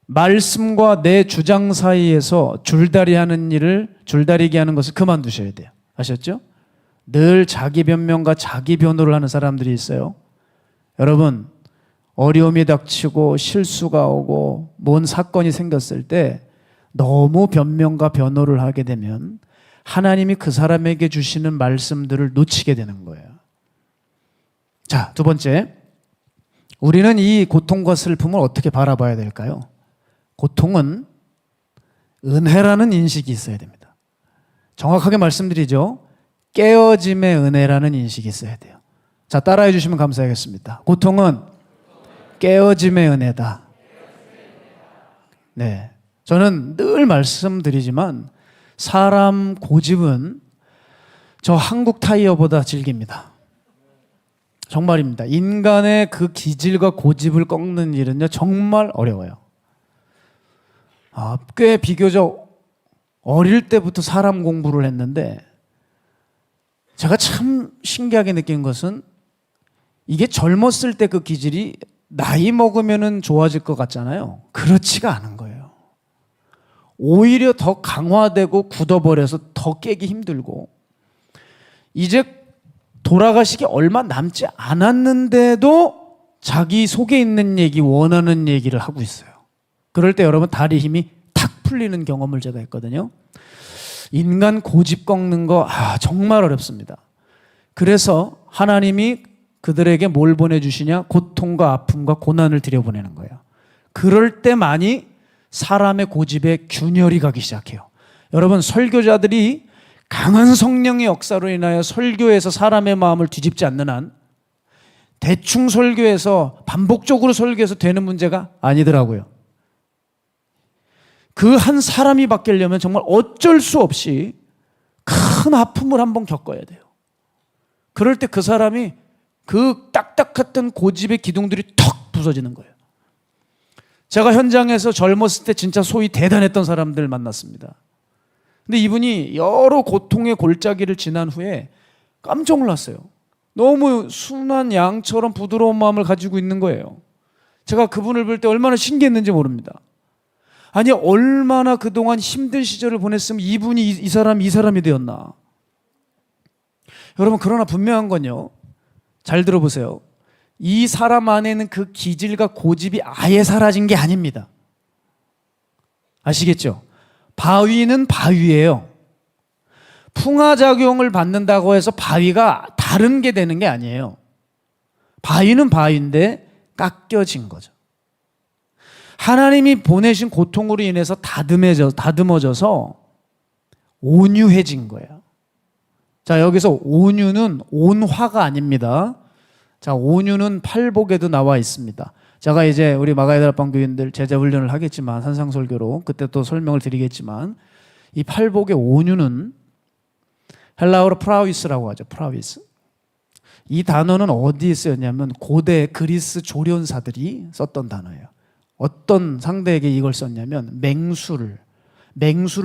말씀과 내 주장 사이에서 줄다리기 하는 것을 그만두셔야 돼요. 아셨죠? 늘 자기 변명과 자기 변호를 하는 사람들이 있어요. 여러분, 어려움이 닥치고 실수가 오고 뭔 사건이 생겼을 때 너무 변명과 변호를 하게 되면 하나님이 그 사람에게 주시는 말씀들을 놓치게 되는 거예요. 자, 두 번째, 우리는 이 고통과 슬픔을 어떻게 바라봐야 될까요? 고통은 은혜라는 인식이 있어야 됩니다. 정확하게 말씀드리죠. 깨어짐의 은혜라는 인식이 있어야 돼요. 자, 따라해 주시면 감사하겠습니다. 고통은 깨어짐의 은혜다. 네, 저는 늘 말씀드리지만 사람 고집은 저 한국 타이어보다 질깁니다. 정말입니다. 인간의 그 기질과 고집을 꺾는 일은요 정말 어려워요. 꽤 비교적 어릴 때부터 사람 공부를 했는데 제가 참 신기하게 느낀 것은 이게 젊었을 때 그 기질이 나이 먹으면은 좋아질 것 같잖아요. 그렇지가 않은 거예요. 오히려 더 강화되고 굳어버려서 더 깨기 힘들고 이제 돌아가시기 얼마 남지 않았는데도 자기 속에 있는 얘기, 원하는 얘기를 하고 있어요. 그럴 때 여러분 다리 힘이 탁 풀리는 경험을 제가 했거든요. 인간 고집 꺾는 거 정말 어렵습니다. 그래서 하나님이 그들에게 뭘 보내주시냐? 고통과 아픔과 고난을 들여보내는 거예요. 그럴 때 많이 사람의 고집에 균열이 가기 시작해요. 여러분, 설교자들이 강한 성령의 역사로 인하여 설교에서 사람의 마음을 뒤집지 않는 한 대충 설교해서 반복적으로 설교해서 되는 문제가 아니더라고요. 그 한 사람이 바뀌려면 정말 어쩔 수 없이 큰 아픔을 한번 겪어야 돼요. 그럴 때 그 사람이 그 딱딱했던 고집의 기둥들이 턱 부서지는 거예요. 제가 현장에서 젊었을 때 진짜 소위 대단했던 사람들 만났습니다. 근데 이분이 여러 고통의 골짜기를 지난 후에 깜짝 놀랐어요. 너무 순한 양처럼 부드러운 마음을 가지고 있는 거예요. 제가 그분을 볼 때 얼마나 신기했는지 모릅니다. 아니, 얼마나 그동안 힘든 시절을 보냈으면 이분이 이 사람이 되었나. 여러분, 그러나 분명한 건요, 잘 들어보세요. 이 사람 안에는 그 기질과 고집이 아예 사라진 게 아닙니다. 아시겠죠? 바위는 바위예요. 풍화작용을 받는다고 해서 바위가 다른 게 되는 게 아니에요. 바위는 바위인데 깎여진 거죠. 하나님이 보내신 고통으로 인해서 다듬어져서 온유해진 거예요. 자, 여기서 온유는 온화가 아닙니다. 자, 온유는 팔복에도 나와 있습니다. 제가 이제 우리 마가이다락방 교인들 제자 훈련을 하겠지만 산상설교로 그때 또 설명을 드리겠지만 이 팔복의 온유는 헬라어로 프라위스라고 하죠. 프라위스. 이 단어는 어디에 쓰였냐면 고대 그리스 조련사들이 썼던 단어예요. 어떤 상대에게 이걸 썼냐면 맹수를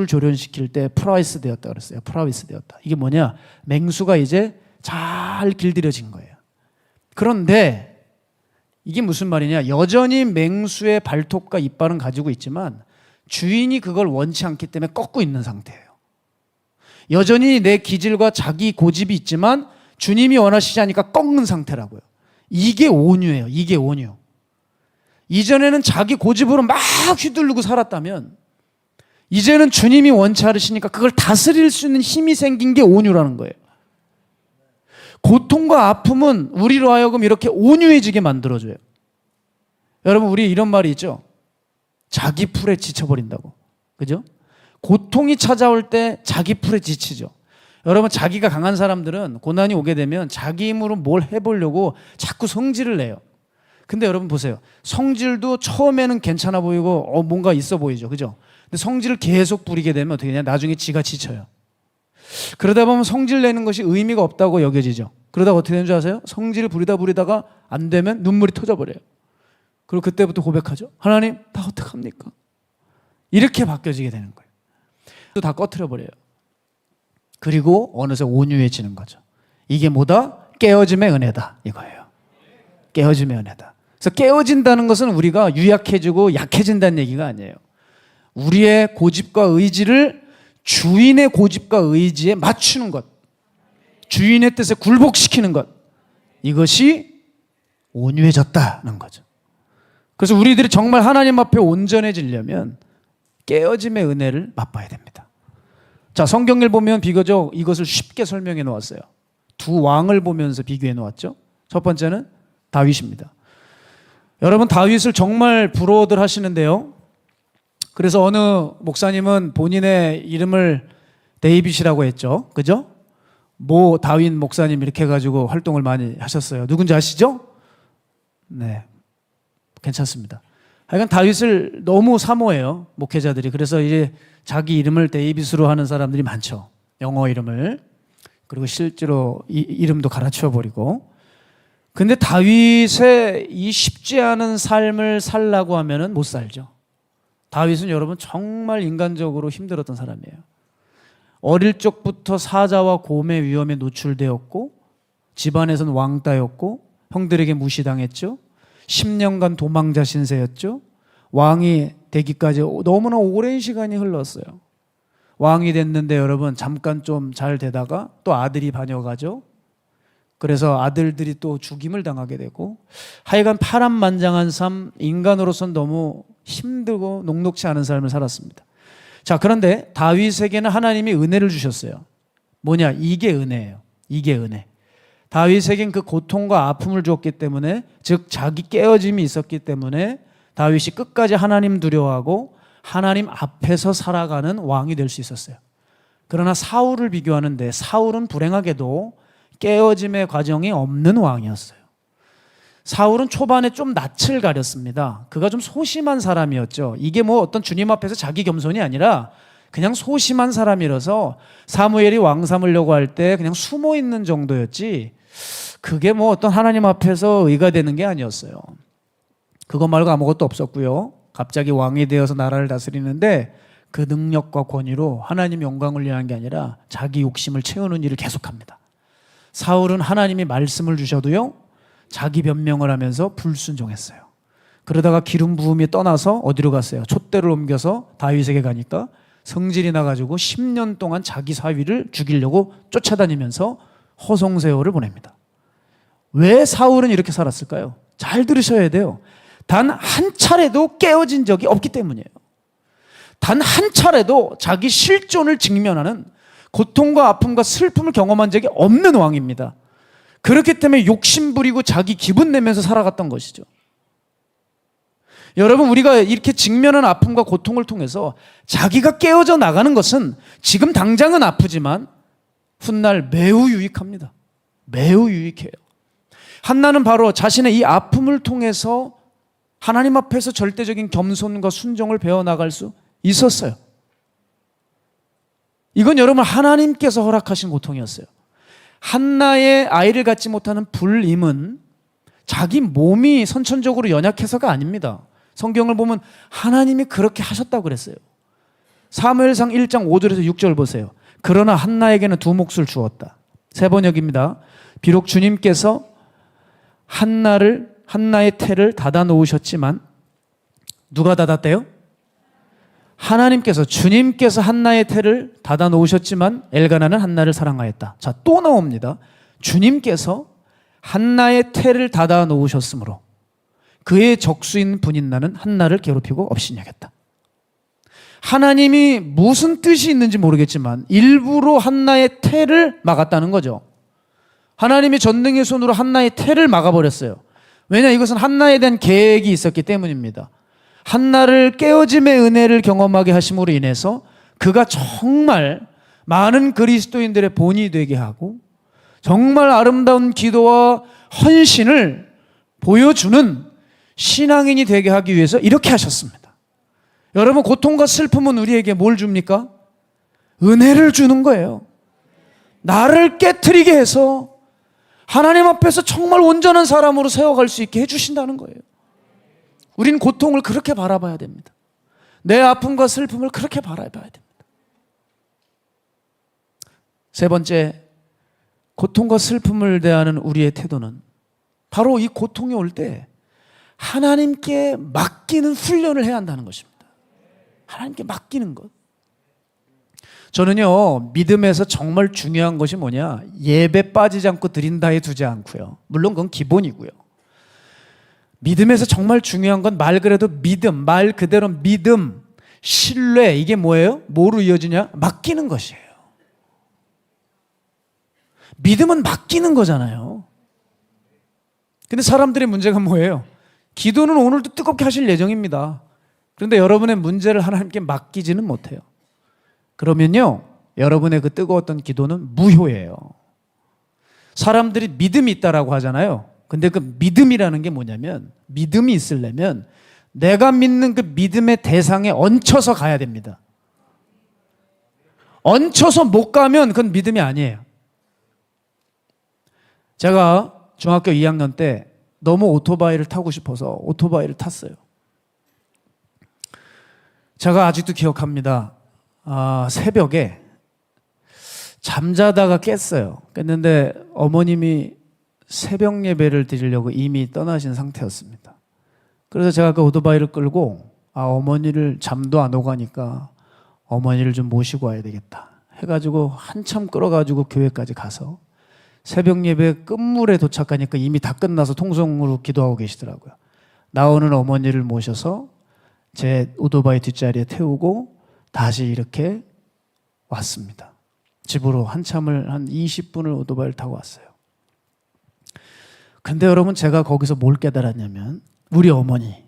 조련시킬 때 프라위스 되었다 그랬어요. 프라위스 되었다. 이게 뭐냐? 맹수가 이제 잘 길들여진 거예요. 그런데 이게 무슨 말이냐? 여전히 맹수의 발톱과 이빨은 가지고 있지만 주인이 그걸 원치 않기 때문에 꺾고 있는 상태예요. 여전히 내 기질과 자기 고집이 있지만 주님이 원하시지 않으니까 꺾는 상태라고요. 이게 온유예요. 이게 온유. 이전에는 자기 고집으로 막 휘두르고 살았다면 이제는 주님이 원치 않으시니까 그걸 다스릴 수 있는 힘이 생긴 게 온유라는 거예요. 고통과 아픔은 우리로 하여금 이렇게 온유해지게 만들어줘요. 여러분, 우리 이런 말이 있죠. 자기 풀에 지쳐버린다고. 그죠? 고통이 찾아올 때 자기 풀에 지치죠. 여러분, 자기가 강한 사람들은 고난이 오게 되면 자기 힘으로 뭘 해보려고 자꾸 성질을 내요. 근데 여러분 보세요. 성질도 처음에는 괜찮아 보이고 뭔가 있어 보이죠. 그죠? 근데 성질을 계속 부리게 되면 어떻게 되냐? 나중에 지가 지쳐요. 그러다 보면 성질 내는 것이 의미가 없다고 여겨지죠. 그러다가 어떻게 되는 줄 아세요? 성질을 부리다가 안 되면 눈물이 터져버려요. 그리고 그때부터 고백하죠. 하나님, 나 어떡합니까? 이렇게 바뀌어지게 되는 거예요. 또 다 꺼트려버려요. 그리고 어느새 온유해지는 거죠. 이게 뭐다? 깨어짐의 은혜다 이거예요. 깨어짐의 은혜다. 그래서 깨어진다는 것은 우리가 유약해지고 약해진다는 얘기가 아니에요. 우리의 고집과 의지를 주인의 고집과 의지에 맞추는 것, 주인의 뜻에 굴복시키는 것, 이것이 온유해졌다는 거죠. 그래서 우리들이 정말 하나님 앞에 온전해지려면 깨어짐의 은혜를 맛봐야 됩니다. 자, 성경을 보면 비교적 이것을 쉽게 설명해 놓았어요. 두 왕을 보면서 비교해 놓았죠. 첫 번째는 다윗입니다. 여러분, 다윗을 정말 부러워들 하시는데요. 그래서 어느 목사님은 본인의 이름을 데이빗이라고 했죠. 그죠? 모 다윗 목사님 이렇게 해가지고 활동을 많이 하셨어요. 누군지 아시죠? 네, 괜찮습니다. 하여간 다윗을 너무 사모해요, 목회자들이. 그래서 이제 자기 이름을 데이빗으로 하는 사람들이 많죠. 영어 이름을. 그리고 실제로 이름도 갈아치워 버리고. 근데 다윗의 이 쉽지 않은 삶을 살라고 하면은 못 살죠. 다윗은 여러분 정말 인간적으로 힘들었던 사람이에요. 어릴 적부터 사자와 곰의 위험에 노출되었고, 집안에서는 왕따였고, 형들에게 무시당했죠. 10년간 도망자 신세였죠. 왕이 되기까지 너무나 오랜 시간이 흘렀어요. 왕이 됐는데 여러분 잠깐 좀 잘 되다가 또 아들이 반역하죠. 그래서 아들들이 또 죽임을 당하게 되고, 하여간 파란만장한 삶, 인간으로서는 너무 힘들고 녹록지 않은 삶을 살았습니다. 자, 그런데 다윗에게는 하나님이 은혜를 주셨어요. 뭐냐? 이게 은혜예요. 이게 은혜. 다윗에겐 그 고통과 아픔을 주었기 때문에, 즉 자기 깨어짐이 있었기 때문에 다윗이 끝까지 하나님 두려워하고 하나님 앞에서 살아가는 왕이 될 수 있었어요. 그러나 사울을 비교하는데 사울은 불행하게도 깨어짐의 과정이 없는 왕이었어요. 사울은 초반에 좀 낯을 가렸습니다. 그가 좀 소심한 사람이었죠. 이게 뭐 어떤 주님 앞에서 자기 겸손이 아니라 그냥 소심한 사람이라서 사무엘이 왕 삼으려고 할 때 그냥 숨어 있는 정도였지, 그게 뭐 어떤 하나님 앞에서 의가 되는 게 아니었어요. 그것 말고 아무것도 없었고요. 갑자기 왕이 되어서 나라를 다스리는데 그 능력과 권위로 하나님 영광을 위한 게 아니라 자기 욕심을 채우는 일을 계속합니다. 사울은 하나님이 말씀을 주셔도요, 자기 변명을 하면서 불순종했어요. 그러다가 기름 부음이 떠나서 어디로 갔어요? 촛대를 옮겨서 다윗에게 가니까 성질이 나가지고 10년 동안 자기 사위를 죽이려고 쫓아다니면서 허송세월을 보냅니다. 왜 사울은 이렇게 살았을까요? 잘 들으셔야 돼요. 단 한 차례도 깨어진 적이 없기 때문이에요. 단 한 차례도 자기 실존을 직면하는 고통과 아픔과 슬픔을 경험한 적이 없는 왕입니다. 그렇기 때문에 욕심 부리고 자기 기분 내면서 살아갔던 것이죠. 여러분, 우리가 이렇게 직면한 아픔과 고통을 통해서 자기가 깨어져 나가는 것은 지금 당장은 아프지만 훗날 매우 유익합니다. 매우 유익해요. 한나는 바로 자신의 이 아픔을 통해서 하나님 앞에서 절대적인 겸손과 순종을 배워나갈 수 있었어요. 이건 여러분 하나님께서 허락하신 고통이었어요. 한나의 아이를 갖지 못하는 불임은 자기 몸이 선천적으로 연약해서가 아닙니다. 성경을 보면 하나님이 그렇게 하셨다고 그랬어요. 사무엘상 1장 5절에서 6절 보세요. 그러나 한나에게는 두 몫을 주었다. 세 번역입니다. 비록 주님께서 한나의 태를 닫아 놓으셨지만, 누가 닫았대요? 하나님께서, 주님께서 한나의 태를 닫아 놓으셨지만 엘가나는 한나를 사랑하였다. 자, 또 나옵니다. 주님께서 한나의 태를 닫아 놓으셨으므로 그의 적수인 분인나는 한나를 괴롭히고 업신여겼다. 하나님이 무슨 뜻이 있는지 모르겠지만 일부러 한나의 태를 막았다는 거죠. 하나님이 전능의 손으로 한나의 태를 막아버렸어요. 왜냐? 이것은 한나에 대한 계획이 있었기 때문입니다. 한나를 깨어짐의 은혜를 경험하게 하심으로 인해서 그가 정말 많은 그리스도인들의 본이 되게 하고 정말 아름다운 기도와 헌신을 보여주는 신앙인이 되게 하기 위해서 이렇게 하셨습니다. 여러분, 고통과 슬픔은 우리에게 뭘 줍니까? 은혜를 주는 거예요. 나를 깨트리게 해서 하나님 앞에서 정말 온전한 사람으로 세워갈 수 있게 해주신다는 거예요. 우린 고통을 그렇게 바라봐야 됩니다. 내 아픔과 슬픔을 그렇게 바라봐야 됩니다. 세 번째, 고통과 슬픔을 대하는 우리의 태도는 바로 이 고통이 올 때 하나님께 맡기는 훈련을 해야 한다는 것입니다. 하나님께 맡기는 것. 저는요, 믿음에서 정말 중요한 것이 뭐냐, 예배 빠지지 않고 드린다에 두지 않고요. 물론 그건 기본이고요. 믿음에서 정말 중요한 건 말 그대로 믿음, 말 그대로 믿음, 신뢰, 이게 뭐예요? 뭐로 이어지냐? 맡기는 것이에요. 믿음은 맡기는 거잖아요. 근데 사람들의 문제가 뭐예요? 기도는 오늘도 뜨겁게 하실 예정입니다. 그런데 여러분의 문제를 하나님께 맡기지는 못해요. 그러면요, 여러분의 그 뜨거웠던 기도는 무효예요. 사람들이 믿음이 있다라고 하잖아요. 근데 그 믿음이라는 게 뭐냐면, 믿음이 있으려면 내가 믿는 그 믿음의 대상에 얹혀서 가야 됩니다. 얹혀서 못 가면 그건 믿음이 아니에요. 제가 중학교 2학년 때 너무 오토바이를 타고 싶어서 오토바이를 탔어요. 제가 아직도 기억합니다. 새벽에 잠자다가 깼어요. 깼는데 어머님이 새벽 예배를 드리려고 이미 떠나신 상태였습니다. 그래서 제가 그 오토바이를 끌고 어머니를 잠도 안 오고 하니까 어머니를 좀 모시고 와야 되겠다 해가지고 한참 끌어가지고 교회까지 가서 새벽 예배 끝물에 도착하니까 이미 다 끝나서 통성으로 기도하고 계시더라고요. 나오는 어머니를 모셔서 제 오토바이 뒷자리에 태우고 다시 이렇게 왔습니다. 집으로 한참을 한 20분을 오토바이를 타고 왔어요. 근데 여러분, 제가 거기서 뭘 깨달았냐면 우리 어머니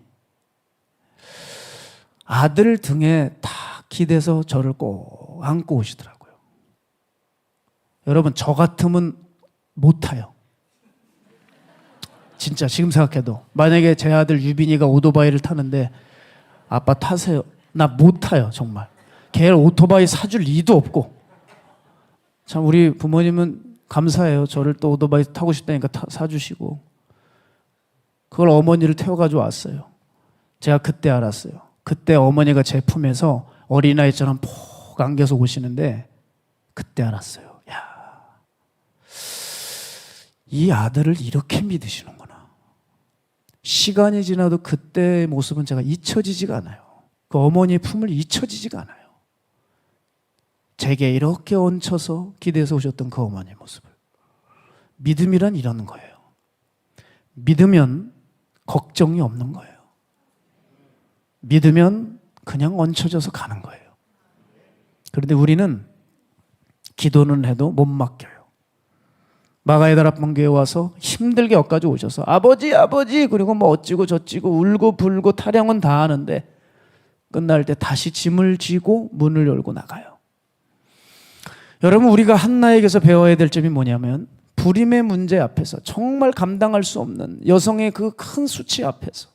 아들 등에 다 기대서 저를 꼭 안고 오시더라고요. 여러분, 저 같으면 못 타요. 진짜 지금 생각해도 만약에 제 아들 유빈이가 오토바이를 타는데 아빠 타세요. 나 못 타요. 정말. 걔를 오토바이 사줄 리도 없고. 참 우리 부모님은 감사해요. 저를 또 오토바이 타고 싶다니까 사주시고. 그걸 어머니를 태워가지고 왔어요. 제가 그때 알았어요. 그때 어머니가 제 품에서 어린아이처럼 푹 안겨서 오시는데 그때 알았어요. 야, 이 아들을 이렇게 믿으시는구나. 시간이 지나도 그때의 모습은 제가 잊혀지지가 않아요. 그 어머니의 품을 잊혀지지가 않아요. 제게 이렇게 얹혀서 기대서 오셨던 그 어머니의 모습을. 믿음이란 이런 거예요. 믿으면 걱정이 없는 거예요. 믿으면 그냥 얹혀져서 가는 거예요. 그런데 우리는 기도는 해도 못 맡겨요. 마가의 다락방교회 와서 힘들게 엇가지고 오셔서 아버지 아버지 그리고 뭐 어찌고 저찌고 울고 불고 타령은 다 하는데 끝날 때 다시 짐을 지고 문을 열고 나가요. 여러분, 우리가 한나에게서 배워야 될 점이 뭐냐면 불임의 문제 앞에서 정말 감당할 수 없는 여성의 그 큰 수치 앞에서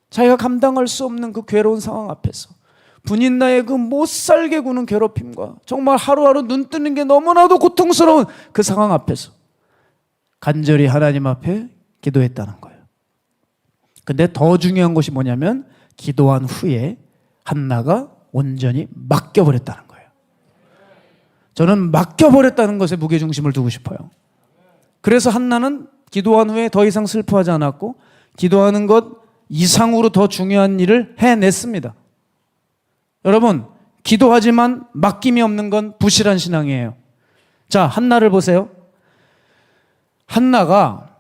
자기가 감당할 수 없는 그 괴로운 상황 앞에서 분인나의 그 못살게 구는 괴롭힘과 정말 하루하루 눈 뜨는 게 너무나도 고통스러운 그 상황 앞에서 간절히 하나님 앞에 기도했다는 거예요. 근데 더 중요한 것이 뭐냐면 기도한 후에 한나가 온전히 맡겨버렸다는 거예요. 저는 맡겨버렸다는 것에 무게중심을 두고 싶어요. 그래서 한나는 기도한 후에 더 이상 슬퍼하지 않았고 기도하는 것 이상으로 더 중요한 일을 해냈습니다. 여러분, 기도하지만 맡김이 없는 건 부실한 신앙이에요. 자, 한나를 보세요. 한나가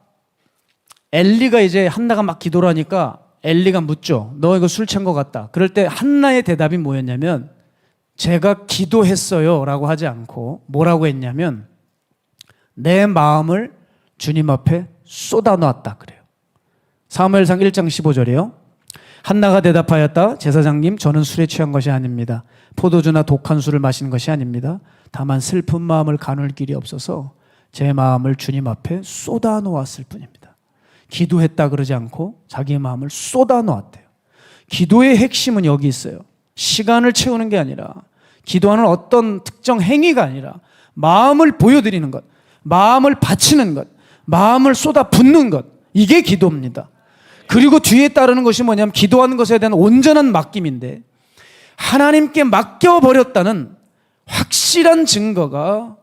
엘리가 이제 한나가 막 기도를 하니까 엘리가 묻죠. 너 이거 술 취한 것 같다. 그럴 때 한나의 대답이 뭐였냐면 제가 기도했어요 라고 하지 않고 뭐라고 했냐면 내 마음을 주님 앞에 쏟아놓았다 그래요. 사무엘상 1장 15절이에요. 한나가 대답하였다. 제사장님, 저는 술에 취한 것이 아닙니다. 포도주나 독한 술을 마신 것이 아닙니다. 다만 슬픈 마음을 가눌 길이 없어서 제 마음을 주님 앞에 쏟아 놓았을 뿐입니다. 기도했다 그러지 않고 자기 마음을 쏟아 놓았대요. 기도의 핵심은 여기 있어요. 시간을 채우는 게 아니라, 기도하는 어떤 특정 행위가 아니라 마음을 보여드리는 것, 마음을 바치는 것, 마음을 쏟아 붓는 것, 이게 기도입니다. 그리고 뒤에 따르는 것이 뭐냐면 기도하는 것에 대한 온전한 맡김인데, 하나님께 맡겨버렸다는 확실한 증거가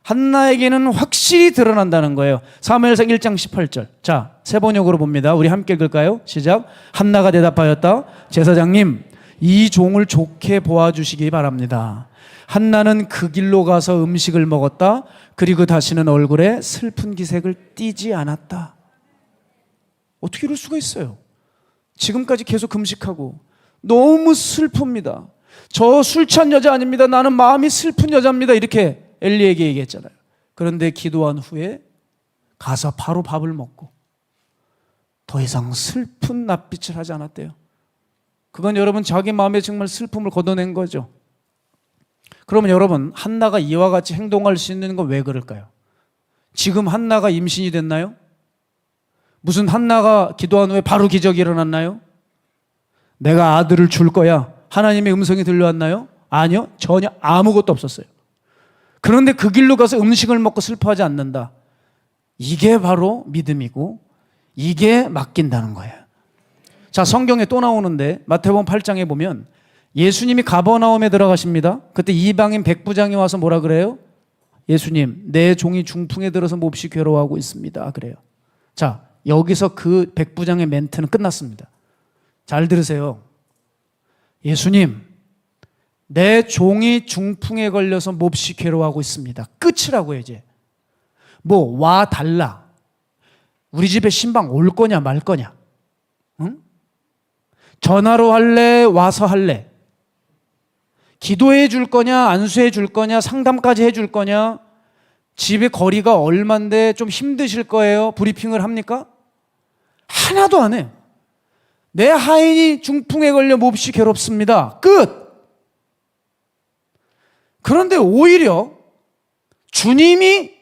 한나에게는 확실히 드러난다는 거예요. 사무엘상 1장 18절. 자, 세 번역으로 봅니다. 우리 함께 읽을까요? 시작. 한나가 대답하였다. 제사장님, 이 종을 좋게 보아주시기 바랍니다. 한나는 그 길로 가서 음식을 먹었다. 그리고 다시는 얼굴에 슬픈 기색을 띠지 않았다. 어떻게 이럴 수가 있어요? 지금까지 계속 금식하고 너무 슬픕니다. 저 술 취한 여자 아닙니다. 나는 마음이 슬픈 여자입니다. 이렇게 엘리에게 얘기했잖아요. 그런데 기도한 후에 가서 바로 밥을 먹고 더 이상 슬픈 낯빛을 하지 않았대요. 그건 여러분 자기 마음에 정말 슬픔을 걷어낸 거죠. 그러면 여러분, 한나가 이와 같이 행동할 수 있는 건 왜 그럴까요? 지금 한나가 임신이 됐나요? 무슨 한나가 기도한 후에 바로 기적이 일어났나요? 내가 아들을 줄 거야, 하나님의 음성이 들려왔나요? 아니요, 전혀 아무것도 없었어요. 그런데 그 길로 가서 음식을 먹고 슬퍼하지 않는다. 이게 바로 믿음이고 이게 맡긴다는 거예요. 자, 성경에 또 나오는데 마태복음 8장에 보면 예수님이 가버나움에 들어가십니다. 그때 이방인 백부장이 와서 뭐라 그래요? 예수님, 내 종이 중풍에 들어서 몹시 괴로워하고 있습니다. 그래요. 자, 여기서 그 백부장의 멘트는 끝났습니다. 잘 들으세요. 예수님, 내 종이 중풍에 걸려서 몹시 괴로워하고 있습니다. 끝이라고요. 이제 뭐 와 달라, 우리 집에 신방 올 거냐 말 거냐, 응? 전화로 할래 와서 할래, 기도해 줄 거냐 안수해 줄 거냐 상담까지 해 줄 거냐, 집에 거리가 얼만데 좀 힘드실 거예요, 브리핑을 합니까? 하나도 안 해요. 내 하인이 중풍에 걸려 몹시 괴롭습니다. 끝. 그런데 오히려 주님이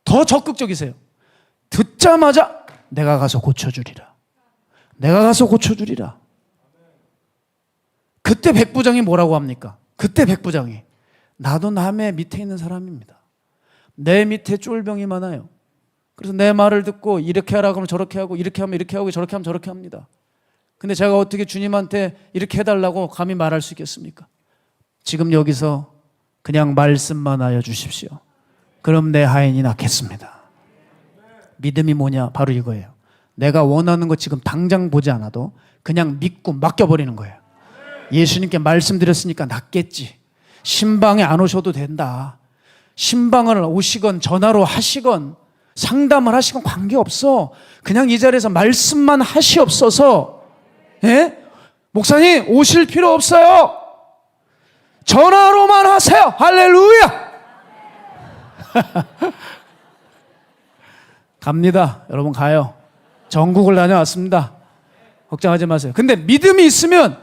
더 적극적이세요. 듣자마자 내가 가서 고쳐주리라. 내가 가서 고쳐주리라. 그때 백부장이 뭐라고 합니까? 그때 백부장이, 나도 남의 밑에 있는 사람입니다. 내 밑에 쫄병이 많아요. 그래서 내 말을 듣고 이렇게 하라고 하면 저렇게 하고, 이렇게 하면 이렇게 하고, 저렇게 하면 저렇게 합니다. 근데 제가 어떻게 주님한테 이렇게 해달라고 감히 말할 수 있겠습니까? 지금 여기서 그냥 말씀만 하여 주십시오. 그럼 내 하인이 낫겠습니다. 믿음이 뭐냐? 바로 이거예요. 내가 원하는 거 지금 당장 보지 않아도 그냥 믿고 맡겨버리는 거예요. 예수님께 말씀드렸으니까 낫겠지. 신방에 안 오셔도 된다. 신방을 오시건 전화로 하시건 상담을 하시건 관계없어. 그냥 이 자리에서 말씀만 하시옵소서. 예? 목사님 오실 필요 없어요. 전화로만 하세요. 할렐루야. 갑니다. 여러분 가요. 전국을 다녀왔습니다. 걱정하지 마세요. 근데 믿음이 있으면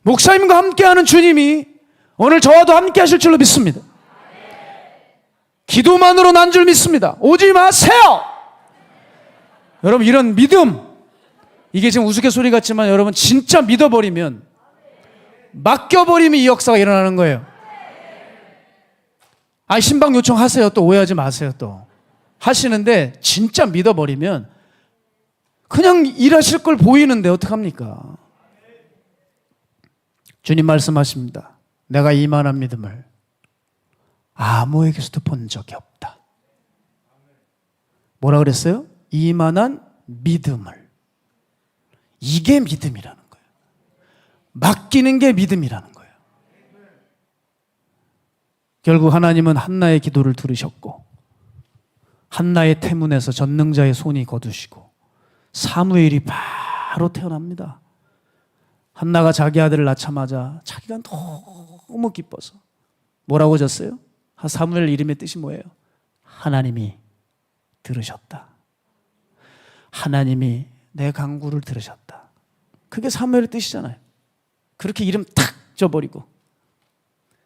목사님과 함께하는 주님이 오늘 저와도 함께 하실 줄로 믿습니다. 기도만으로 난 줄 믿습니다. 오지 마세요. 여러분, 이런 믿음, 이게 지금 우스갯소리 같지만 여러분 진짜 믿어버리면, 맡겨버리면 이 역사가 일어나는 거예요. 아, 신방 요청하세요. 또 오해하지 마세요. 또 하시는데 진짜 믿어버리면 그냥 일하실 걸 보이는데 어떡합니까? 주님 말씀하십니다. 내가 이만한 믿음을 아무에게서도 본 적이 없다. 뭐라 그랬어요? 이만한 믿음을. 이게 믿음이라는 거예요. 맡기는 게 믿음이라는 거예요. 결국 하나님은 한나의 기도를 들으셨고, 한나의 태문에서 전능자의 손이 거두시고 사무엘이 바로 태어납니다. 한나가 자기 아들을 낳자마자 자기가 너무 기뻐서 뭐라고 졌어요? 사무엘 이름의 뜻이 뭐예요? 하나님이 들으셨다. 하나님이 내 간구를 들으셨다. 그게 사무엘의 뜻이잖아요. 그렇게 이름 탁 져버리고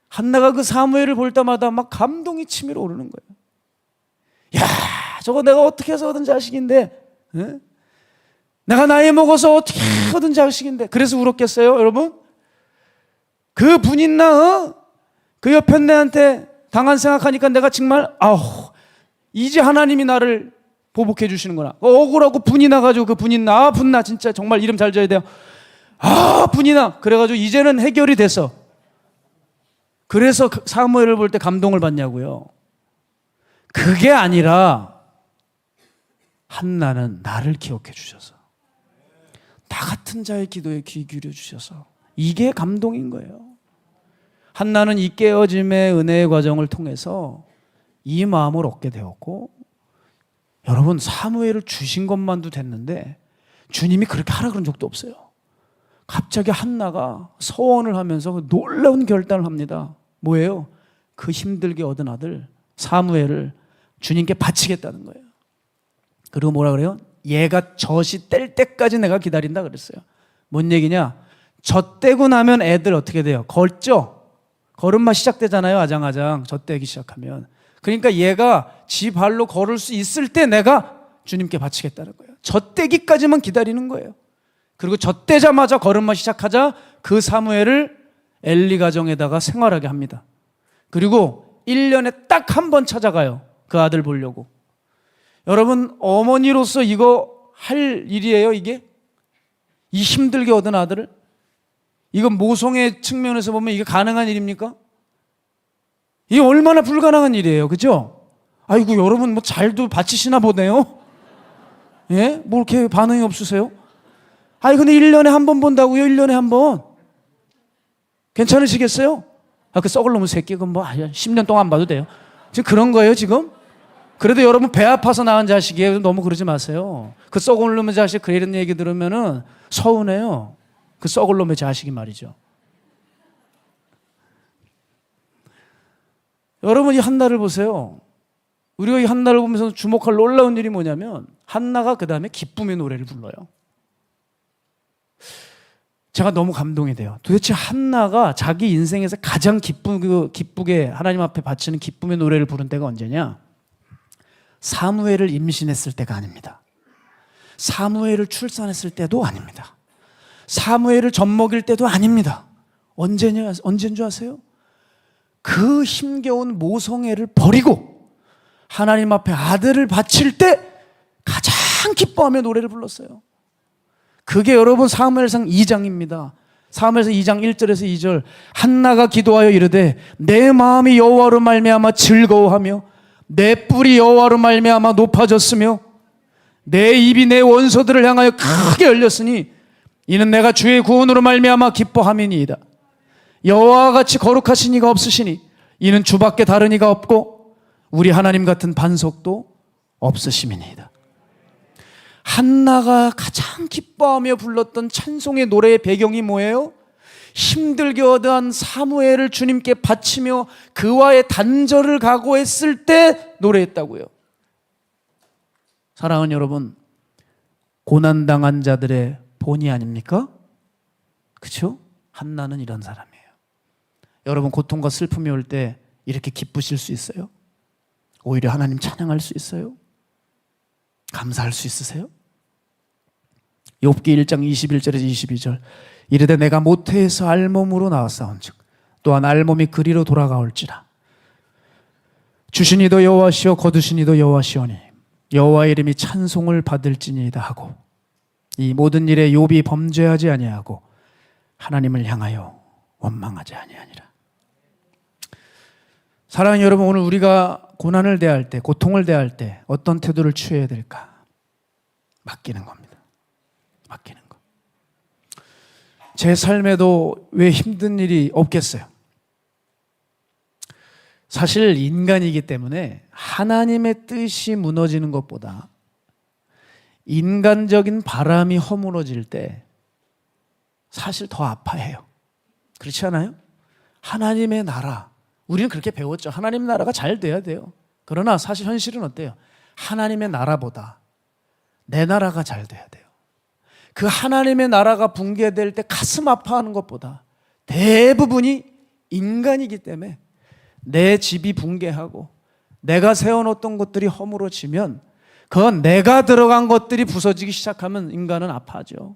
한나가 그 사무엘을 볼 때마다 막 감동이 치밀어 오르는 거예요. 야, 저거 내가 어떻게 해서 얻은 자식인데, 에? 내가 나이 먹어서 어떻게 얻은 자식인데, 그래서 울었겠어요, 여러분? 그 분인나, 그 옆에 내한테 당한 생각하니까 내가 정말, 이제 하나님이 나를 보복해 주시는구나. 억울하고 분이 나가지고 그 분이나, 분나 진짜 정말 이름 잘 져야 돼요. 분이나. 그래가지고 이제는 해결이 됐어. 그래서 사무엘을 볼 때 감동을 받냐고요. 그게 아니라 한나는 나를 기억해 주셔서 나 같은 자의 기도에 귀 기울여 주셔서 이게 감동인 거예요. 한나는 이 깨어짐의 은혜의 과정을 통해서 이 마음을 얻게 되었고, 여러분 사무엘을 주신 것만도 됐는데 주님이 그렇게 하라 그런 적도 없어요. 갑자기 한나가 서원을 하면서 놀라운 결단을 합니다. 뭐예요? 그 힘들게 얻은 아들 사무엘을 주님께 바치겠다는 거예요. 그리고 뭐라 그래요? 얘가 젖이 뗄 때까지 내가 기다린다 그랬어요. 뭔 얘기냐? 젖 떼고 나면 애들 어떻게 돼요? 걷죠? 걸음마 시작되잖아요. 아장아장 젖 떼기 시작하면. 그러니까 얘가 지 발로 걸을 수 있을 때 내가 주님께 바치겠다는 거예요. 젖 떼기까지만 기다리는 거예요. 그리고 젖 떼자마자 걸음마 시작하자 그 사무엘을 엘리 가정에다가 생활하게 합니다. 그리고 1년에 딱 한 번 찾아가요. 그 아들 보려고. 여러분 어머니로서 이거 할 일이에요, 이게? 이 힘들게 얻은 아들을? 이건 모성의 측면에서 보면 이게 가능한 일입니까? 이게 얼마나 불가능한 일이에요, 그죠? 아이고 여러분 뭐 잘도 바치시나 보네요. 예? 뭐 이렇게 반응이 없으세요? 아니 근데 1년에 한 번 본다고요? 1년에 한 번. 괜찮으시겠어요? 그 썩을 놈의 새끼 그건 뭐 10년 동안 안 봐도 돼요. 지금 그런 거예요 지금? 그래도 여러분 배 아파서 낳은 자식이에요. 너무 그러지 마세요. 그 썩을 놈의 자식 그런 얘기 들으면은 서운해요. 그 썩을 놈의 자식이 말이죠. 여러분 이 한나를 보세요. 우리가 이 한나를 보면서 주목할 놀라운 일이 뭐냐면 한나가 그 다음에 기쁨의 노래를 불러요. 제가 너무 감동이 돼요. 도대체 한나가 자기 인생에서 가장 기쁘게 하나님 앞에 바치는 기쁨의 노래를 부른 때가 언제냐? 사무엘을 임신했을 때가 아닙니다. 사무엘을 출산했을 때도 아닙니다. 사무엘을 젖먹일 때도 아닙니다. 언제인 줄 아세요? 그 힘겨운 모성애를 버리고 하나님 앞에 아들을 바칠 때 가장 기뻐하며 노래를 불렀어요. 그게 여러분 사무엘상 2장입니다. 사무엘상 2장 1절에서 2절. 한나가 기도하여 이르되 내 마음이 여호와로 말미암아 즐거워하며 내 뿔이 여호와로 말미암아 높아졌으며 내 입이 내 원소들을 향하여 크게 열렸으니 이는 내가 주의 구원으로 말미암아 기뻐함이니이다. 여호와와 같이 거룩하신 이가 없으시니 이는 주밖에 다른 이가 없고 우리 하나님 같은 반석도 없으심이니이다. 한나가 가장 기뻐하며 불렀던 찬송의 노래의 배경이 뭐예요? 힘들게 얻은 사무엘을 주님께 바치며 그와의 단절을 각오했을 때 노래했다고요. 사랑하는 여러분, 고난당한 자들의 본이 아닙니까? 그렇죠? 한나는 이런 사람이에요. 여러분 고통과 슬픔이 올 때 이렇게 기쁘실 수 있어요? 오히려 하나님 찬양할 수 있어요? 감사할 수 있으세요? 욥기 1장 21절에서 22절. 이르되 내가 모태에서 알몸으로 나왔사온즉 또한 알몸이 그리로 돌아가올지라. 주신 이도 여호와시오 거두신 이도 여호와시오니 여호와의 이름이 찬송을 받을지니이다 하고 이 모든 일에 욥이 범죄하지 아니하고 하나님을 향하여 원망하지 아니하니라. 사랑하는 여러분, 오늘 우리가 고난을 대할 때, 고통을 대할 때 어떤 태도를 취해야 될까? 맡기는 겁니다. 맡기는 거. 제 삶에도 왜 힘든 일이 없겠어요? 사실 인간이기 때문에 하나님의 뜻이 무너지는 것보다 인간적인 바람이 허물어질 때 사실 더 아파해요. 그렇지 않아요? 하나님의 나라, 우리는 그렇게 배웠죠. 하나님 나라가 잘 돼야 돼요. 그러나 사실 현실은 어때요? 하나님의 나라보다 내 나라가 잘 돼야 돼요. 그 하나님의 나라가 붕괴될 때 가슴 아파하는 것보다 대부분이 인간이기 때문에 내 집이 붕괴하고 내가 세워놓던 것들이 허물어지면 그건 내가 들어간 것들이 부서지기 시작하면 인간은 아파하죠.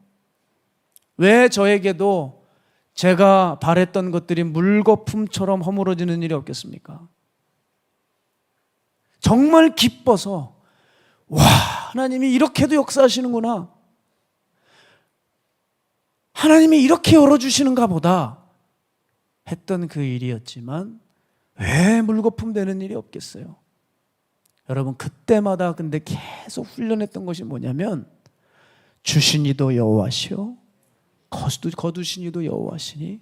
왜 저에게도 제가 바랬던 것들이 물거품처럼 허물어지는 일이 없겠습니까? 정말 기뻐서 와, 하나님이 이렇게도 역사하시는구나, 하나님이 이렇게 열어주시는가 보다 했던 그 일이었지만 왜 물거품 되는 일이 없겠어요? 여러분, 그때마다 근데 계속 훈련했던 것이 뭐냐면 주신 이도 여호와시오 거두신 이도 여호와시니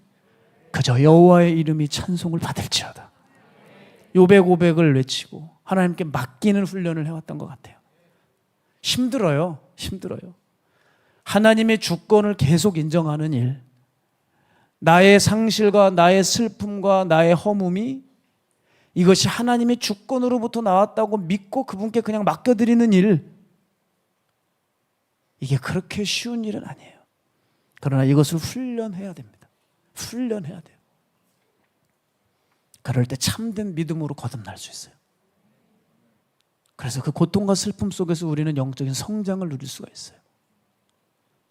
그저 여호와의 이름이 찬송을 받을지어다. 욥의 고백을 외치고 하나님께 맡기는 훈련을 해왔던 것 같아요. 힘들어요. 하나님의 주권을 계속 인정하는 일, 나의 상실과 나의 슬픔과 나의 허물이 이것이 하나님의 주권으로부터 나왔다고 믿고 그분께 그냥 맡겨드리는 일, 이게 그렇게 쉬운 일은 아니에요. 그러나 이것을 훈련해야 됩니다. 훈련해야 돼요. 그럴 때 참된 믿음으로 거듭날 수 있어요. 그래서 그 고통과 슬픔 속에서 우리는 영적인 성장을 누릴 수가 있어요.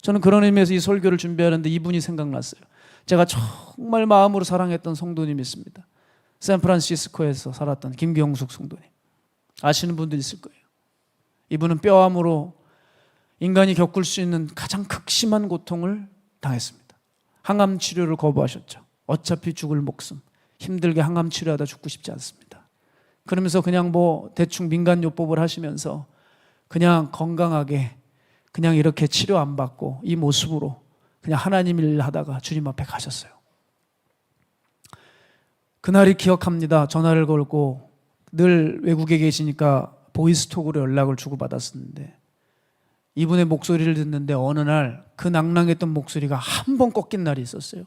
저는 그런 의미에서 이 설교를 준비하는데 이분이 생각났어요. 제가 정말 마음으로 사랑했던 성도님이 있습니다. 샌프란시스코에서 살았던 김경숙 성도님, 아시는 분들 있을 거예요. 이분은 뼈암으로 인간이 겪을 수 있는 가장 극심한 고통을 당했습니다. 항암 치료를 거부하셨죠. 어차피 죽을 목숨, 힘들게 항암 치료하다 죽고 싶지 않습니다. 그러면서 그냥 대충 민간요법을 하시면서 그냥 건강하게 그냥 이렇게 치료 안 받고 이 모습으로 그냥 하나님 일 하다가 주님 앞에 가셨어요. 그날이 기억합니다. 전화를 걸고 늘 외국에 계시니까 보이스톡으로 연락을 주고받았었는데 이분의 목소리를 듣는데 어느 날 그 낭낭했던 목소리가 한 번 꺾인 날이 있었어요.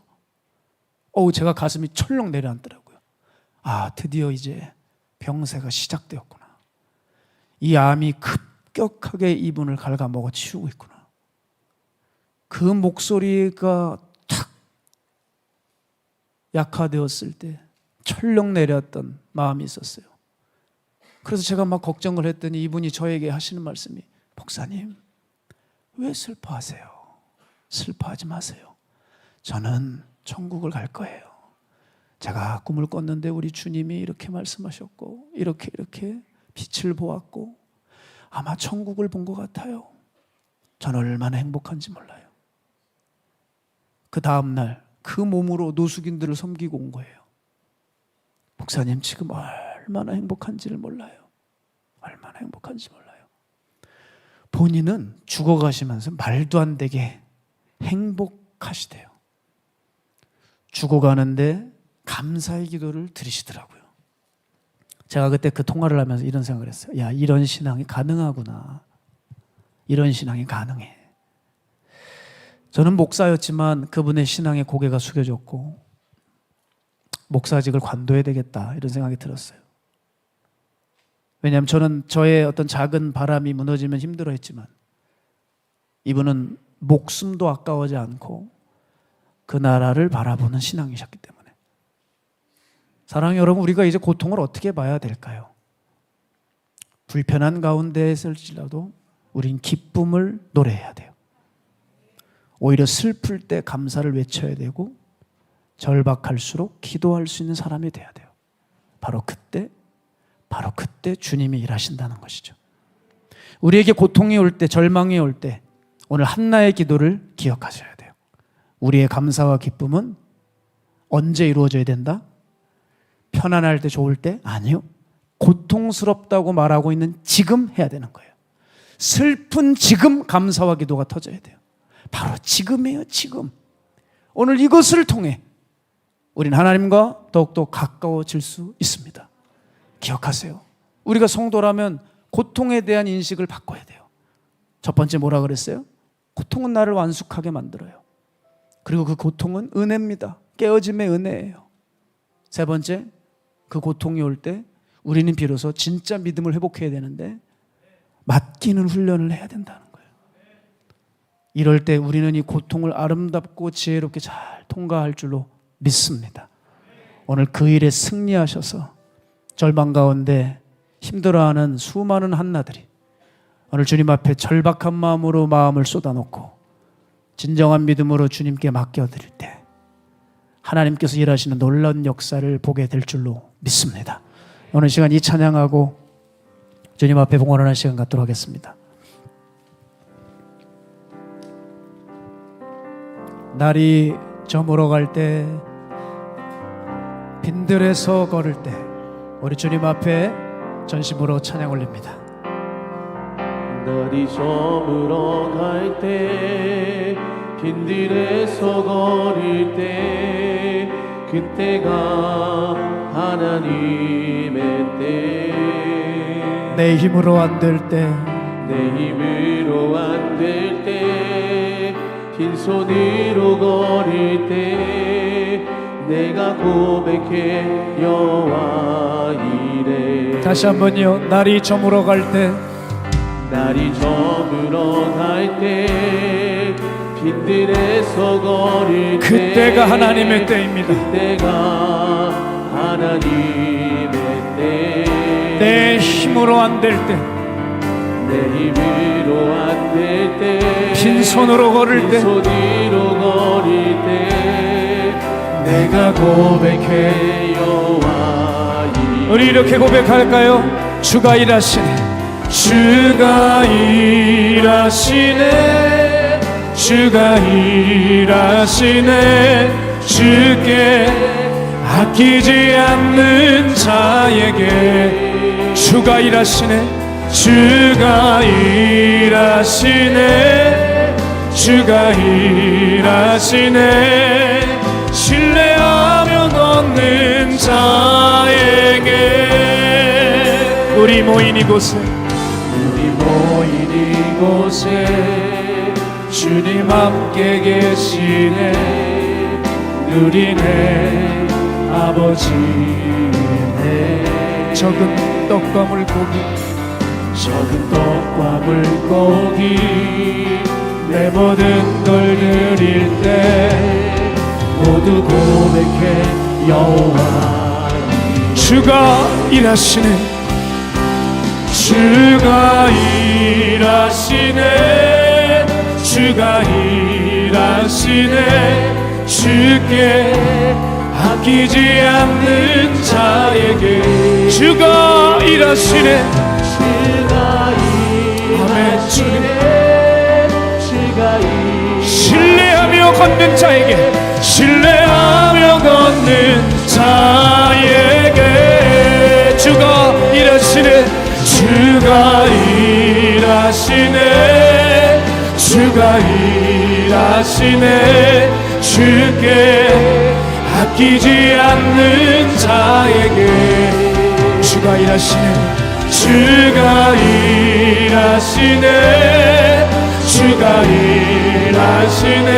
제가 가슴이 철렁 내려앉더라고요. 드디어 이제 병세가 시작되었구나. 이 암이 급격하게 이분을 갉아먹어 치우고 있구나. 그 목소리가 탁 약화되었을 때 철렁 내렸던 마음이 있었어요. 그래서 제가 막 걱정을 했더니 이분이 저에게 하시는 말씀이, 목사님, 왜 슬퍼하세요? 슬퍼하지 마세요. 저는 천국을 갈 거예요. 제가 꿈을 꿨는데 우리 주님이 이렇게 말씀하셨고 이렇게 빛을 보았고 아마 천국을 본 것 같아요. 저는 얼마나 행복한지 몰라요. 그 다음 날 그 몸으로 노숙인들을 섬기고 온 거예요. 목사님, 지금 얼마나 행복한지를 몰라요. 얼마나 행복한지 몰라요. 본인은 죽어가시면서 말도 안 되게 행복하시대요. 죽어가는데 감사의 기도를 드리시더라고요. 제가 그때 그 통화를 하면서 이런 생각을 했어요. 야, 이런 신앙이 가능하구나. 이런 신앙이 가능해. 저는 목사였지만 그분의 신앙에 고개가 숙여졌고 목사직을 관둬야 되겠다, 이런 생각이 들었어요. 왜냐하면 저는 저의 어떤 작은 바람이 무너지면 힘들어했지만 이분은 목숨도 아까워하지 않고 그 나라를 바라보는 신앙이셨기 때문에. 사랑하는 여러분, 우리가 이제 고통을 어떻게 봐야 될까요? 불편한 가운데 있을지라도 우린 기쁨을 노래해야 돼요. 오히려 슬플 때 감사를 외쳐야 되고 절박할수록 기도할 수 있는 사람이 돼야 돼요. 바로 그때 주님이 일하신다는 것이죠. 우리에게 고통이 올 때, 절망이 올 때 오늘 한나의 기도를 기억하셔야 돼요. 우리의 감사와 기쁨은 언제 이루어져야 된다? 편안할 때, 좋을 때? 아니요. 고통스럽다고 말하고 있는 지금 해야 되는 거예요. 슬픈 지금 감사와 기도가 터져야 돼요. 바로 지금이에요. 지금. 오늘 이것을 통해 우리는 하나님과 더욱더 가까워질 수 있습니다. 기억하세요. 우리가 성도라면 고통에 대한 인식을 바꿔야 돼요. 첫 번째 뭐라 그랬어요? 고통은 나를 완숙하게 만들어요. 그리고 그 고통은 은혜입니다. 깨어짐의 은혜예요. 세 번째, 그 고통이 올 때 우리는 비로소 진짜 믿음을 회복해야 되는데 맡기는 훈련을 해야 된다는 거예요. 이럴 때 우리는 이 고통을 아름답고 지혜롭게 잘 통과할 줄로 믿습니다. 오늘 그 일에 승리하셔서 절망 가운데 힘들어하는 수많은 한나들이 오늘 주님 앞에 절박한 마음으로 마음을 쏟아놓고 진정한 믿음으로 주님께 맡겨드릴 때 하나님께서 일하시는 놀라운 역사를 보게 될 줄로 믿습니다. 오늘 시간 이 찬양하고 주님 앞에 봉헌하는 시간 갖도록 하겠습니다. 날이 저물어 갈 때 빈들에서 걸을 때 우리 주님 앞에 전심으로 찬양 올립니다. 날이 저물어 갈 때 빈들에서 걸을 때 그때가 하나님의 때 내 힘으로 안 될 때 내 힘으로 안 될 때 빈손으로 걸을 때 내가 고백해 여호와 이래. 다시 한번요. 날이 저물어 갈 때 날이 저물어 갈 때 빈들에서 걸을 때 그때가 하나님의 때입니다. 그때가 하나님의 때 내 힘으로 안 될 때 내 힘으로 안 될 때 빈손으로 걸을 때 빈손으로 걸을 때 내가 고백해 여호와 이래. 우리 이렇게 고백할까요? 주가 일하시네 주가 일하시네 주가 일하시네 주께 아끼지 않는 자에게 주가 일하시네 주가 일하시네 주가 일하시네 신뢰하며 걷는 자에게 우리 모인 이곳에 주님 함께 계시네 누리네 아버지네 적은 떡과 물고기 내 모든 걸 드릴 때 모두 고백해 여호와 주가 일하시네 주가 일하시네 주가 일하시네 주께 아끼지 않는 자에게 주가 일하시네 아멘. 신뢰하며 걷는 자에게 신뢰하며 걷는 자에게 주가 일하시네 주가 일하시네 주가 일하시네 주께 아끼지 않는 자에게 주가 일하시네 주가 일하시네 주가 일하시네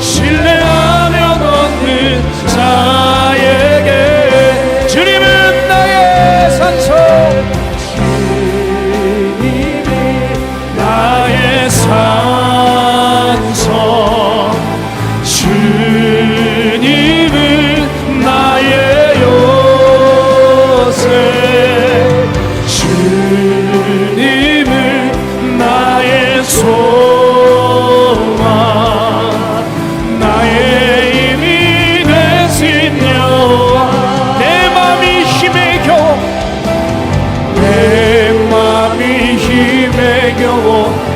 신뢰하며 걷는 자에게 주님은 나의 산소 주님이 나의 산소 주님은 나의 요새 주님은 나의 소망 나의 힘이 되신 여호와 내 맘이 힘에 겨워 내 맘이 힘에 겨워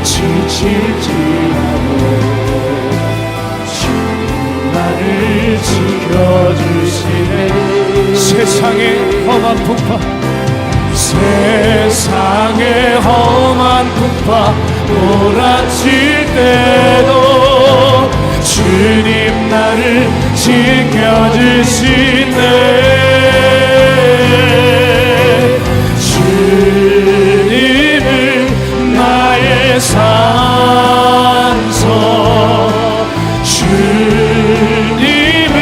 지칠지라도 주 나를 지켜주시네 세상의 험한 풍파 세상의 험한 풍파 몰아칠 때도 주님 나를 지켜주시네 주님은 나의 산소 주님은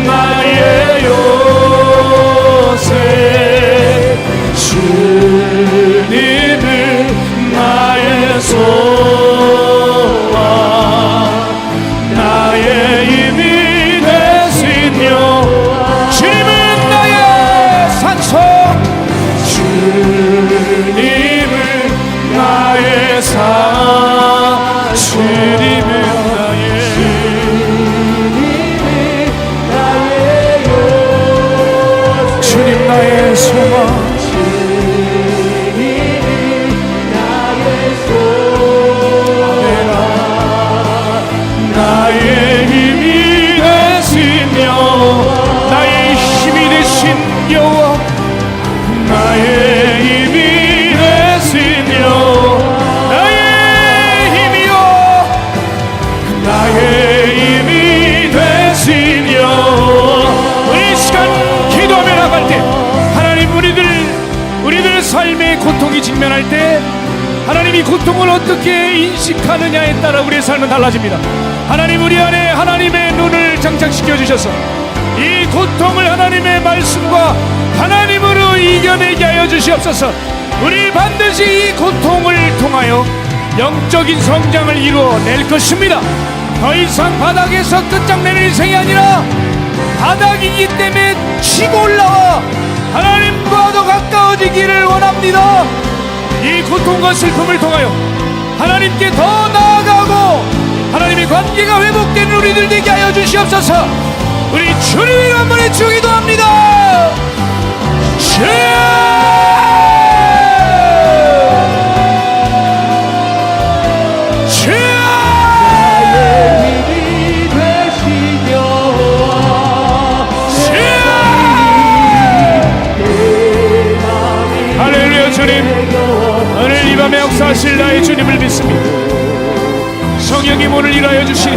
나의 요새 주님은 나의 소망 주님은 나의 주님 나의 소망, 나의 힘이 되시며 나의 힘이 되신 여호와, 나의 힘이 되시며 나의 힘이여, 나의 힘이 되시며 우리 이 시간 기도하며 나갈 때 하나님, 우리들 삶의 고통이 직면할 때 하나님이 고통을 어떻게 인식하느냐에 따라 우리의 삶은 달라집니다. 하나님, 우리 안에 하나님의 눈을 장착시켜 주셔서 이 고통을 하나님의 말씀과 하나님으로 이겨내게 하여 주시옵소서. 우리 반드시 이 고통을 통하여 영적인 성장을 이루어낼 것입니다. 더 이상 바닥에서 끝장내는 인생이 아니라 바닥이기 때문에 치고 올라와 하나님과 더 가까워지기를 원합니다. 이 고통과 슬픔을 통하여 하나님께 더 나아가고 하나님의 관계가 회복되는 우리들 되게 하여 주시옵소서. 우리 주님을 한 번에 기도합니다. 주여! 할렐루야. 주님, 오늘 이 밤에 역사하실 나의 주님을 믿습니다. 성령님 오늘 일하여 주시니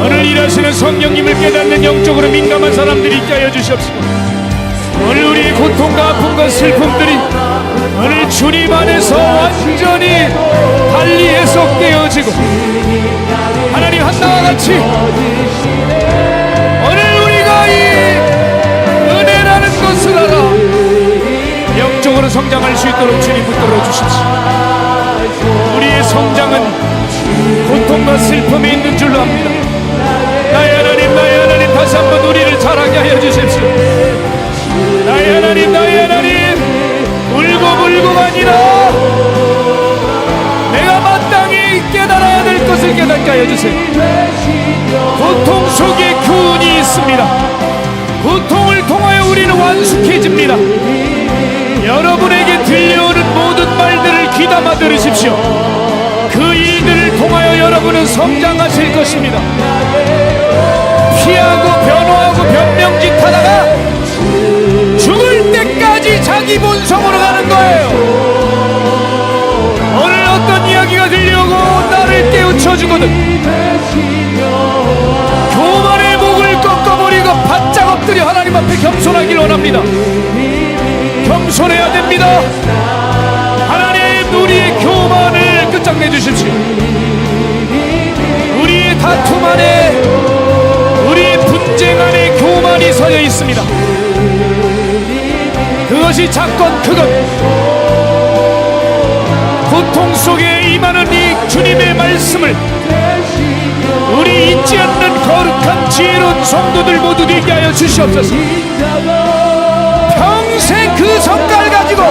오늘 일하시는 성령님을 깨닫는 영적으로 민감한 사람들이 있게 하여 주시옵소서. 오늘 우리의 고통과 아픔과 슬픔들이 오늘 주님 안에서 완전히 달리 해석되어지고 하나님 한나와 같이 오늘 우리가 이 은혜라는 것을 알아 영적으로 성장할 수 있도록 주님 붙들어 주십시오. 우리의 성장은 고통과 슬픔이 있는 줄로 압니다. 나의 하나님, 나의 하나님, 다시 한번 우리를 자라게 하여 주십시오. 나의 하나님, 나의 하나님, 울고불고가 아니라 내가 마땅히 깨달아야 될 것을 깨닫게 하여 주세요. 고통 속에 교훈이 있습니다. 고통을 통하여 우리는 완숙해집니다. 여러분에게 들려오는 모든 말들을 귀담아 들으십시오. 그 일들을 통하여 여러분은 성장하실 것입니다. 피하고 변호하고 변명짓하다가 죽을 때까지 자기 본성으로 가는 거예요. 오늘 어떤 이야기가 들려오고 나를 깨우쳐주거든 교만의 목을 꺾어버리고 바짝 엎드려 하나님 앞에 겸손하길 원합니다. 겸손해야 됩니다. 하나님, 우리의 교만을 끝장내 주십시오. 우리의 다툼 안에, 우리의 분쟁 안에 교만이 서여 있습니다. 그것이 작건 크건 고통 속에 임하는 이 주님의 말씀을 우리 잊지 않는 거룩한 지혜로운 성도들 모두 되게 하여 주시옵소서. 평생 그 성깔 가지고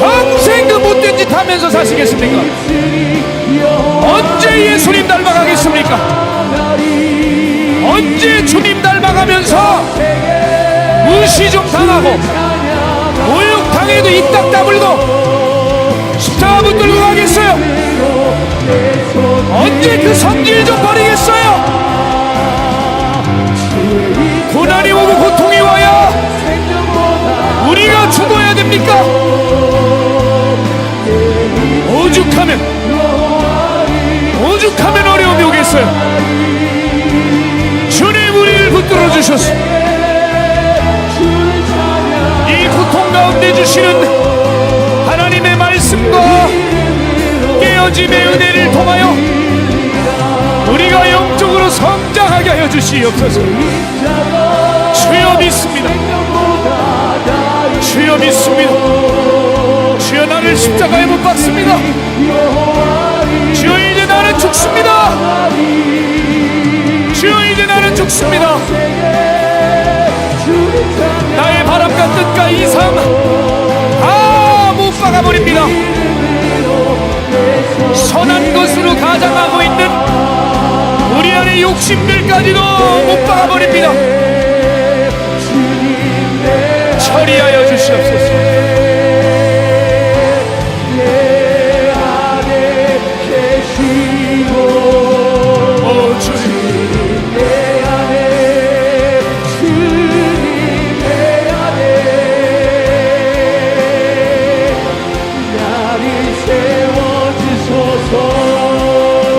평생 그 못된 짓 하면서 사시겠습니까? 언제 예수님 닮아가겠습니까? 언제 주님 닮아가면서 무시 좀 당하고 모욕당해도 입 딱 다물고 십자가 붙들고 가겠어요? 언제 그 성질 좀 버리겠어요? 고난이 오고 고통이 와야 우리가 죽어야 됩니까? 오죽하면 어려움이 오겠어요. 주님, 우리를 붙들어 주셔서 이 고통 가운데 주시는 하나님의 말씀과 깨어짐의 은혜를 통하여 우리가 영적으로 성장하게 하여 주시옵소서. 주여 믿습니다. 주여 믿습니다. 주여, 나를 십자가에 못 박습니다. 주여, 이제 나는 죽습니다. 주여, 이제 나는 죽습니다. 나의 바람과 뜻과 이상 다 못 박아버립니다. 선한 것을 가장하고 있는 우리 안의 욕심들까지도 못 박아버립니다. 처리하여 주시옵소서. 오 주님,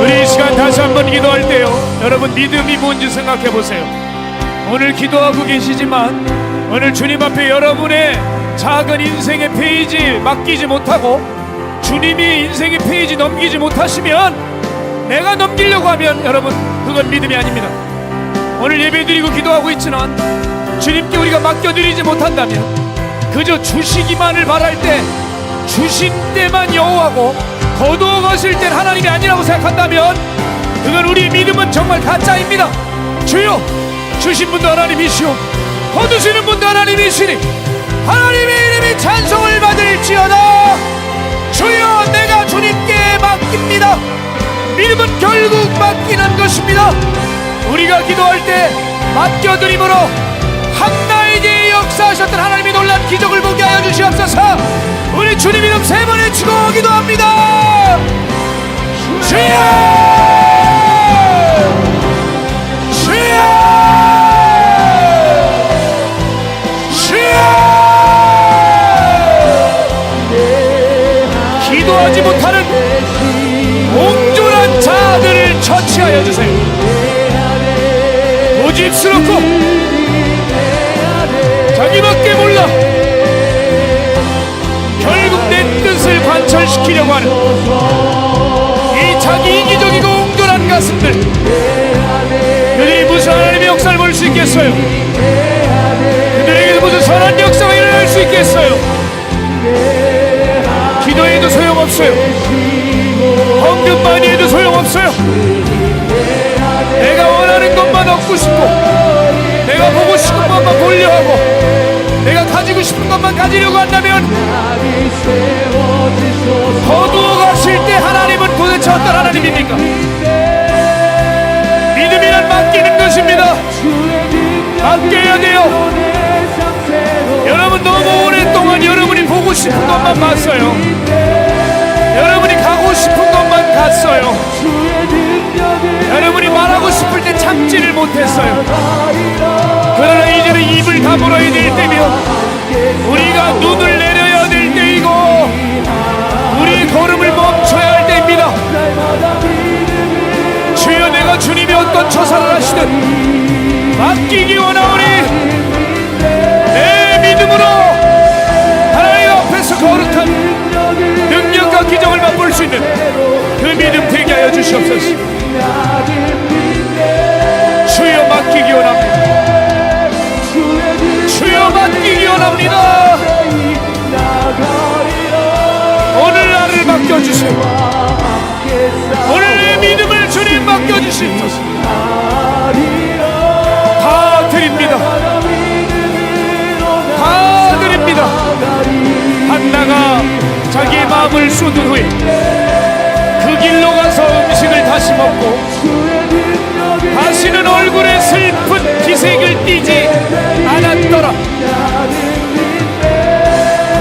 우리 이 시간 다시 한번 기도할 때요, 여러분 믿음이 뭔지 생각해 보세요. 오늘 기도하고 계시지만 오늘 주님 앞에 여러분의 작은 인생의 페이지 맡기지 못하고 주님이 인생의 페이지 넘기지 못하시면, 내가 넘기려고 하면 여러분 그건 믿음이 아닙니다. 오늘 예배드리고 기도하고 있지만 주님께 우리가 맡겨드리지 못한다면, 그저 주시기만을 바랄 때 주신 때만 여호와고 거두어 가실 땐 하나님이 아니라고 생각한다면 그건 우리 믿음은 정말 가짜입니다. 주여, 주신 분도 하나님이시오 거두시는 분도 하나님이시니 하나님의 이름이 찬송을 받을지어다. 주여, 내가 주님께 맡깁니다. 믿음은 결국 맡기는 것입니다. 우리가 기도할 때 맡겨드림으로 한나에게 역사하셨던 하나님의 놀라운 기적을 보게 하여 주시옵소서. 우리 주님 이름 세 번 외치고 기도합니다. 주여, 주여, 주여. 기도하지 못하는 옹졸한 자들을 처치하여 주세요. 고집스럽고 자기밖에 몰라 결국 내 뜻을 관철시키려고 하는 이 자기 이기적이고 옹졸한 가슴들, 그들이 무슨 하나님의 역사를 볼 수 있겠어요? 그들에게 무슨 선한 역사가 일어날 수 있겠어요? 기도해도 소용없어요. 헌금 많이 해도 소용없어요. 내가 원하는 것만 얻고 싶고, 내가 보고 싶은 것만 보려 하고, 내가 가지고 싶은 것만 가지려고 한다면 거두어 가실 때 하나님은 도대체 어떤 하나님입니까? 믿음이란 맡기는 것입니다. 맡겨야 돼요. 여러분 너무 오랫동안 여러분이 보고 싶은 것만 봤어요. 여러분이 가고 싶은 것만 갔어요. 여러분이 말하고 싶을 때 참지를 못했어요. 그러나 이제는 입을 다물어야 될 때며 우리가 눈을 내려야 될 때이고 우리의 걸음을 멈춰야 할 때입니다. 주여, 내가 주님이 어떤 처사를 하시든 맡기기 원하오니 내 믿음으로 하나님 앞에서 거룩한 능력과 기적을 맛볼 수 있는 그 믿음 되게 하여 주시옵소서. 주여, 맡기기 원합니다. 주여, 맡기기 원합니다. 오늘 나를 맡겨주세요. 오늘 내 믿음을 주님 맡겨주시옵소서. 다 드립니다. 다 드립니다. 한나가 자기의 마음을 쏟은 후에 그 길로 가서 음식을 다시 먹고 다시는 얼굴에 슬픈 기색을 띠지 않았더라.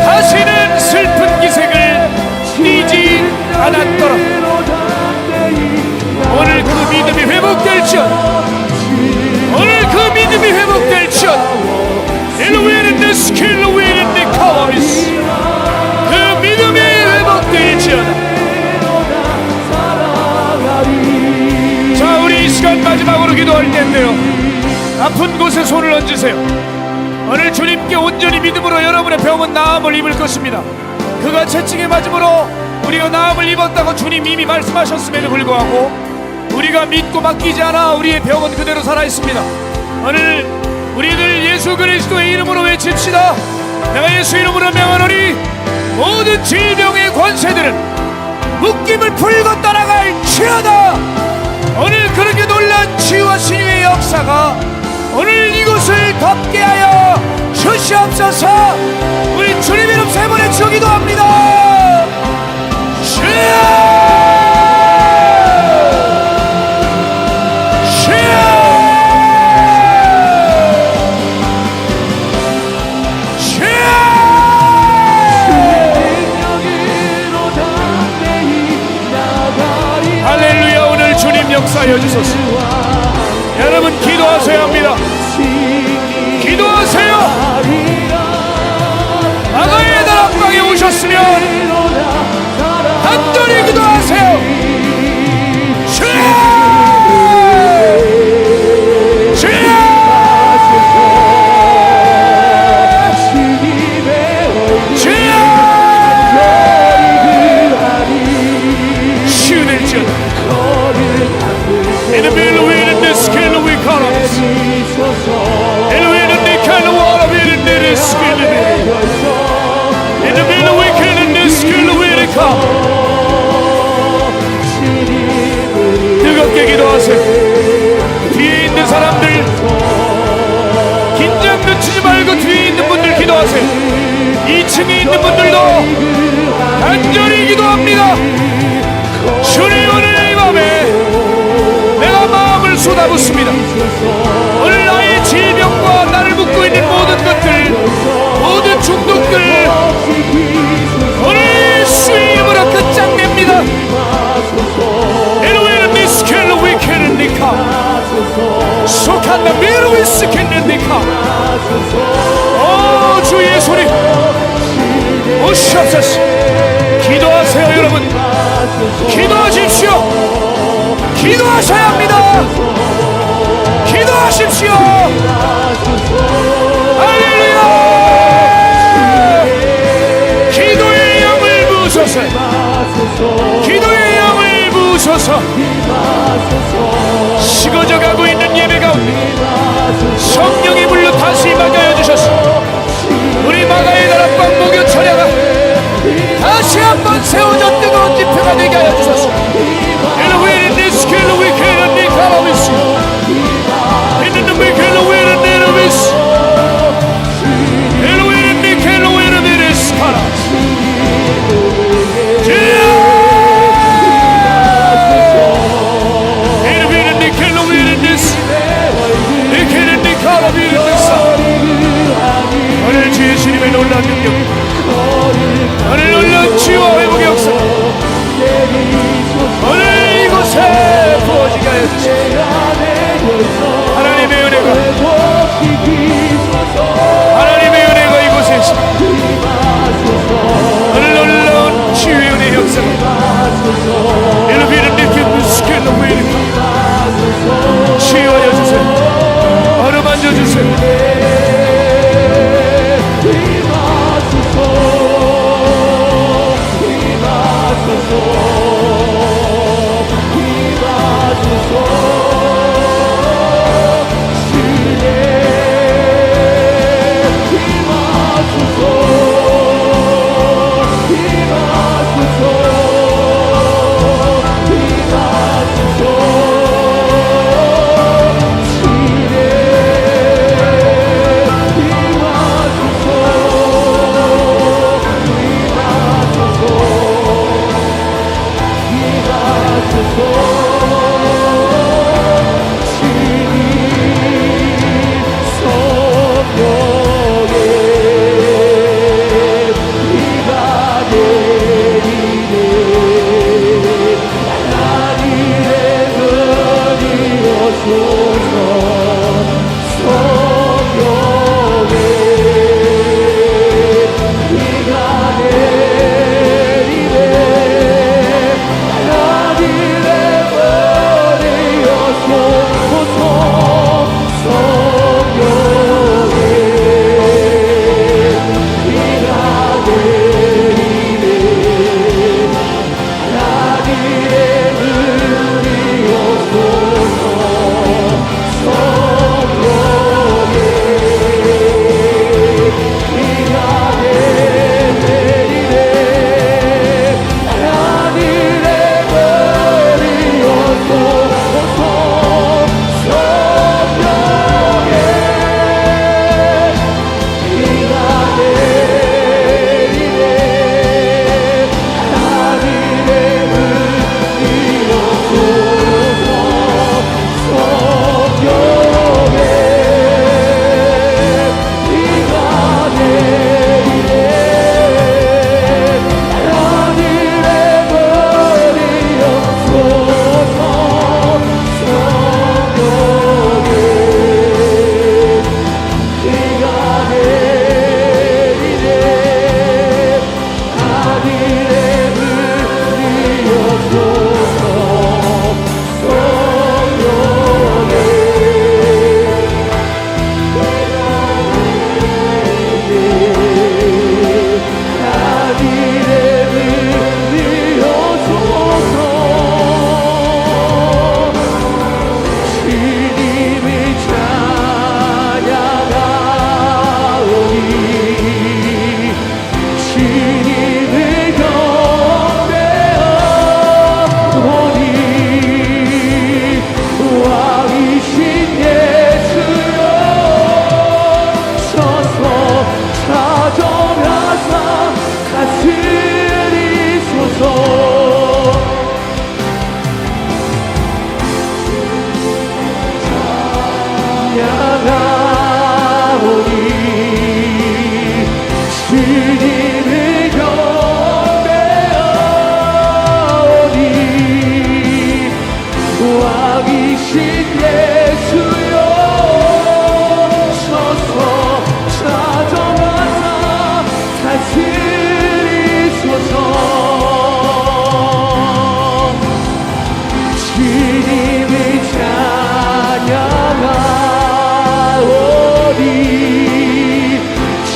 다시는 슬픈 기색을 띠지 않았더라. 오늘 그 믿음이 회복될지어다. 오늘 그 믿음이 회복될지어다. 일루에는 스킬루에는 내 카와비스, 그 믿음이 회복될지어다. 자, 우리 이 시간 마지막으로 기도할 텐데요, 아픈 곳에 손을 얹으세요. 오늘 주님께 온전히 믿음으로 여러분의 병은 나음을 입을 것입니다. 그가 채찍에 맞음으로 우리가 나음을 입었다고 주님 이미 말씀하셨음에도 불구하고 우리가 믿고 맡기지 않아 우리의 병은 그대로 살아있습니다. 오늘 우리들 예수 그리스도의 이름으로 외칩시다. 내가 예수 이름으로 명하노니 모든 질병의 권세들은 묶임을 풀고 떠나갈지어다. 오늘 그렇게 놀란 치유와 신유의 역사가 오늘 이곳을 덮게 하여 주시옵소서. 우리 주님 이름 세 번에 주여 기도합니다. 주여, 역사하여 주소서. 여러분 기도하셔야 합니다. 기도하세요. 마가의 다락방에 오셨으면 간절히 기도하세요. 주여! 주여! 주여! 시우될지어다. 에르벨로 위는 스켈로 위카라스 엘로에는 니칼로 와라비는 스켈로 에르벨로 위케는 스켈로 위리카. 뜨겁게 기도하세요. 뒤에 있는 사람들 긴장 늦추지 말고 뒤에 있는 분들 기도하세요. 2층에 있는 분들도 간절히 기도합니다. 주님 오늘 이 밤에 내가 마음을 쏟아붓습니다. 오늘 나의 질병과 나를 묶고 있는 모든 것들, 모든 중독들 오늘 예수의 이름으로 끝장냅니다. 에로에는 니스켈로 위케는 니카 속한다 미로 위스케는 니카. 오 주의 소리 오시옵소서. 기도하세요 여러분. 기도하십시오. 기도하셔야 합니다. 기도하십시오. 할렐루야. 기도의 영을 부으소서. 기도의 영을 부으소서. 식어져가고 있는 예배 가운데 성령의 불로 다시 임하게 하여 주셔서 우리 마가의 다락방 목요 철야가 다시 한번 세워져 뜨거운 집회가 되게 하여 주소서. 엘로웨는 니스켈로 위케는 니카라비스 있는 위켈로 위는 니르비스 엘로웨는 니켈로 위는 니르스카라. 엘로웨는 니켈로 위는 니스 니케는 니카라비는 니사. 오늘 주 예수님의 놀라운 능력, 오늘 놀라운 치유와 회복의 역사 오늘 이곳에 부어지게 하여 주시옵소서. 하나님의 은혜가 이곳에 있습니다. 오늘 놀라운 치유의 은혜 역사가 엘로비는 니케는 스켈로 위니까 치유하여 주세요. 어루만져 주세요.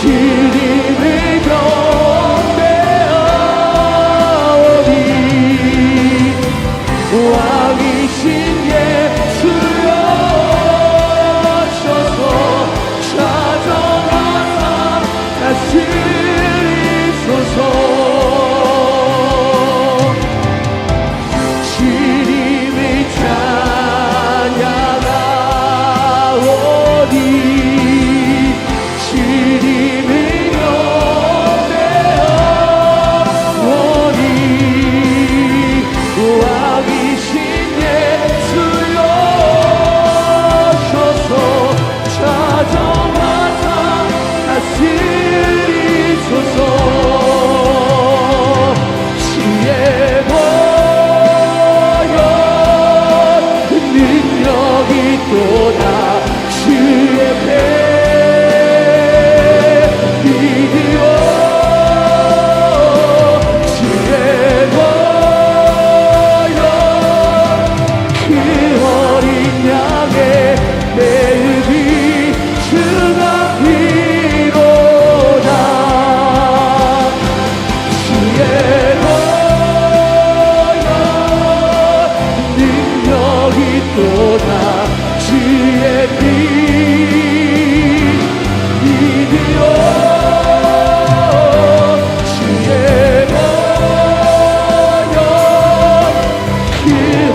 주님을 경배하오니 왕이신 예수여 오셔서 찾아와서 다스리소서. 주님을 찬양하오니 주님을 경배하오니 왕이신 예수여 오셔서 찾아와서 다스리소서. 주의 보혈 능력이 또다 주의 배 믿으오. 주의 보혈 그 어린 양의 매일이 주가 피로다. 주의 보혈 능력이 또다 주의 피 믿으오. 주의 보혈 그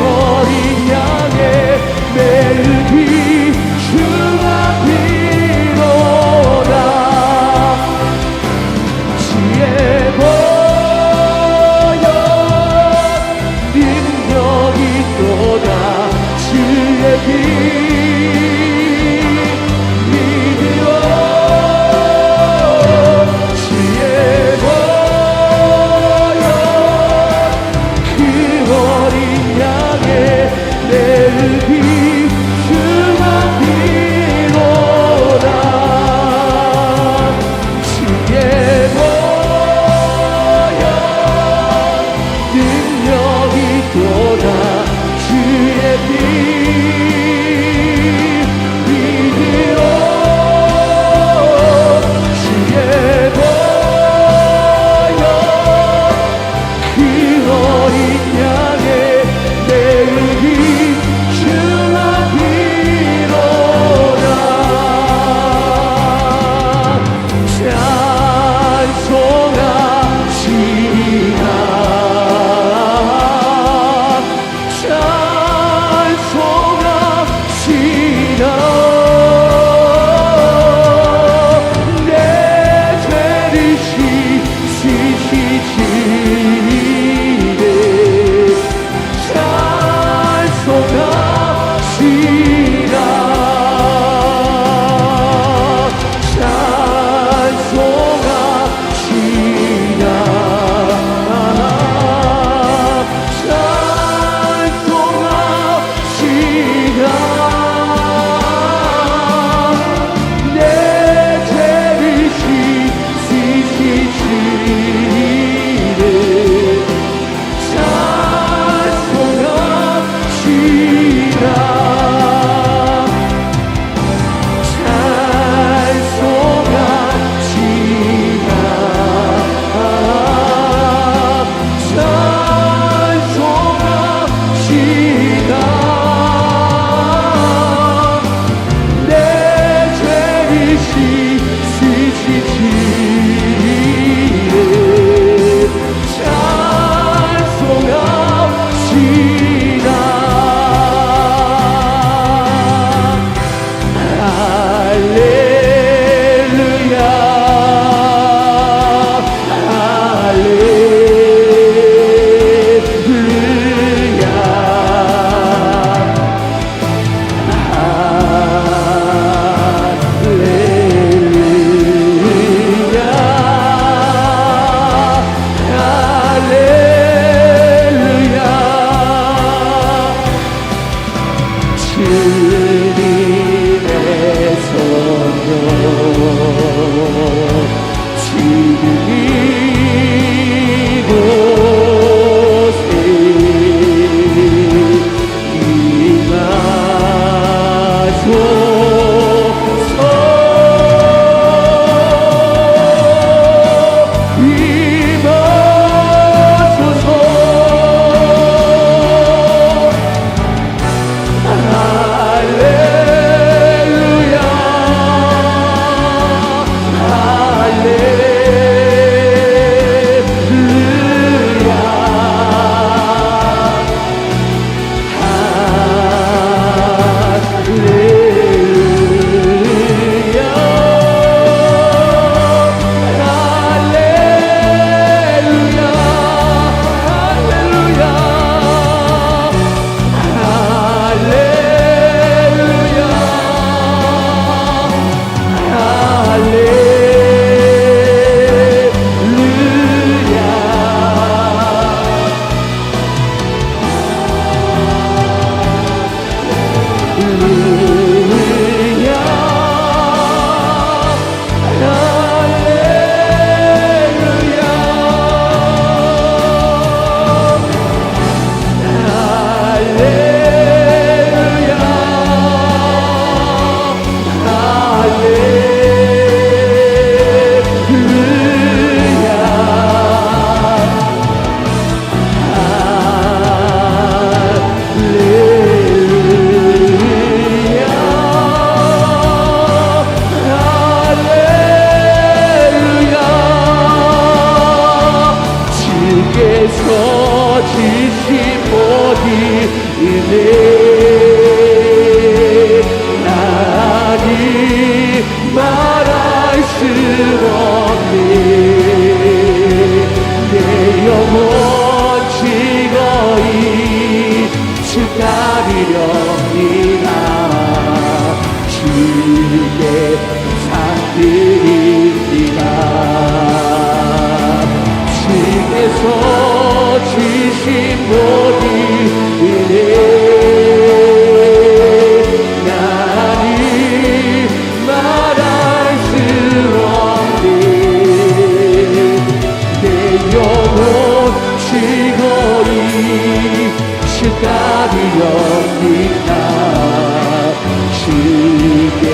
어린 양의 매일이 주가 피로다. 주의 보혈 능력이 또다 주의 피 믿으오. 주의 보혈 그 어린 양의 매일이 주가 피로다. 주의 보혈 능력이 또다 주의 피 믿으오. 주의 보혈 그 어린 양의 매일이 주가 피로다. 찬송합시다. 찬송합시다. 내 죄를 씻으시네. 찬송합시다. 찬송합시다. 찬송합시다. 내 죄를 씻으시네. 찬송합시다. 찬송합시다. 내 죄를 씻으시네. 찬송합시다. 할렐루야. 나니 말할 수 없네. 내 영혼 즐거이 주 따르렵니다. 주께 상드립니다. 주께서 주신 모든 은혜 나니 말할 수 없네. 내 영혼 즐거이 주 따르렵니다. 주께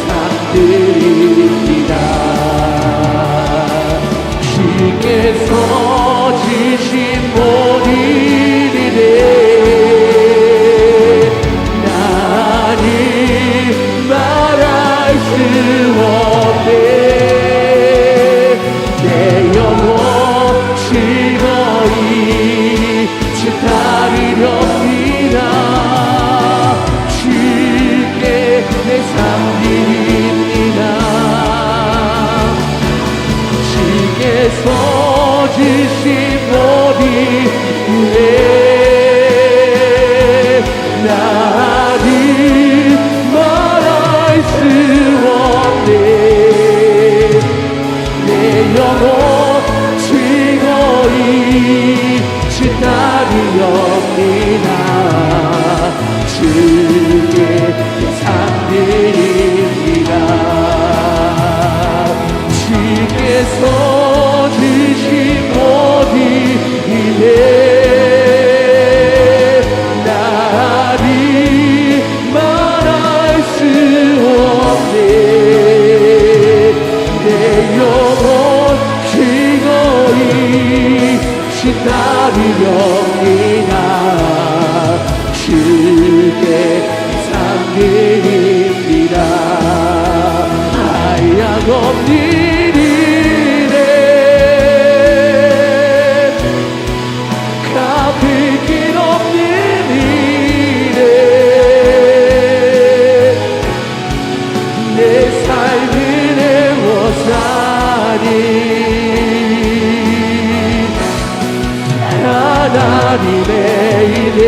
상드립니다. 주께서 주신 모든 은혜 나니 말할 수 없네. 내 영혼 즐거이 주 따르렵니다. 주께 내 삶 드립니다. 주께서 주신 모든 은혜 나니 말할 수 없네. 내 영혼 즐거이 주 따르렵니다. 주께 상드립니다. 주께서 주신 모든 은혜 나니 말할 수 없네. 내 영혼 즐거이 주 따르렵니다. 주께 상드립니다. 하얀없는 일에 갚을 길 없는 일에 내 삶을 내워사니 하나님의 은혜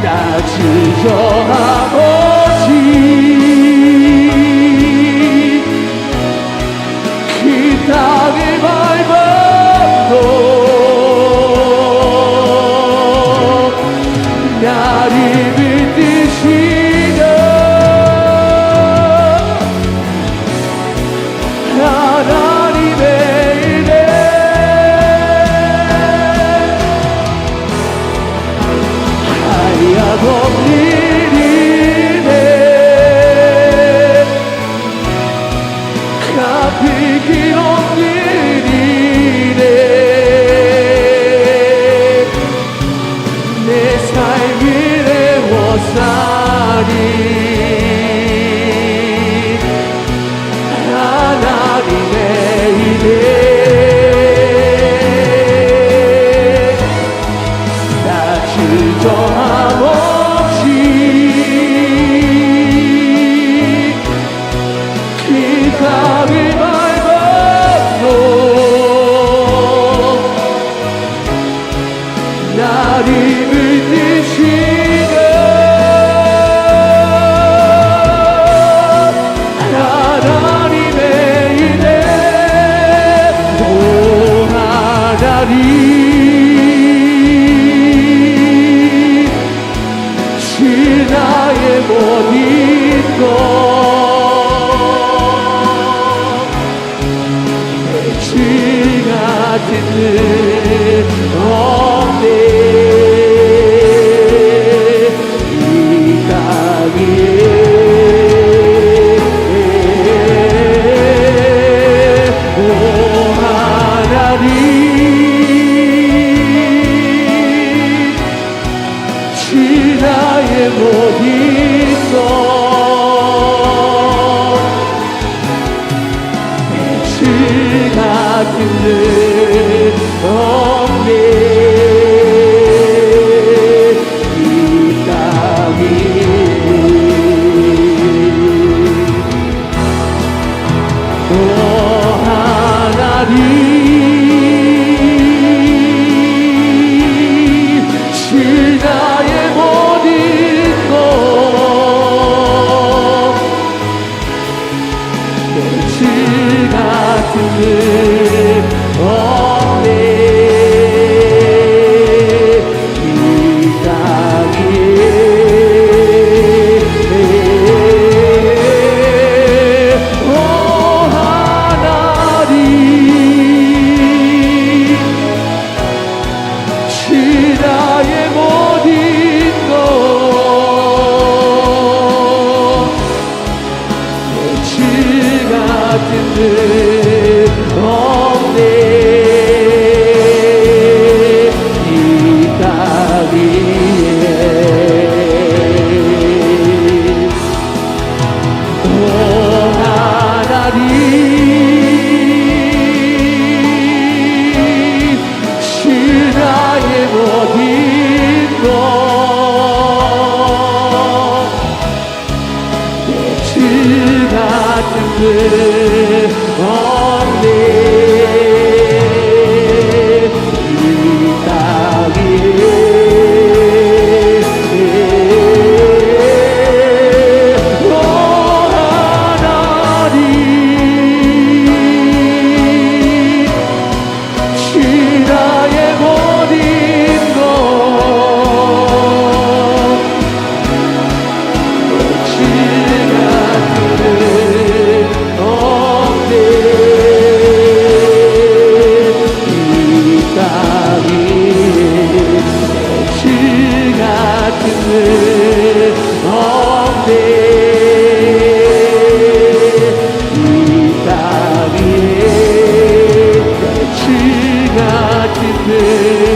나 주저하오지 그 땅을 밟아도 나를 붙드시는 하나님의 은혜 하얀없는 은혜 갚을 길 없는 은혜 내 삶을 내워사니 하나님의 은혜 나 주저함 없이 그 강을 밟아도 나를 붙드시는 하나님의 은혜 오 하나님 주 나의 모든 것 주 같은 일 없네. 이 땅에 오 하나님 주 나의 모든 것 주 같은 일 늘 없네 이 땅 위에 하나님 신하의 모든 것 같은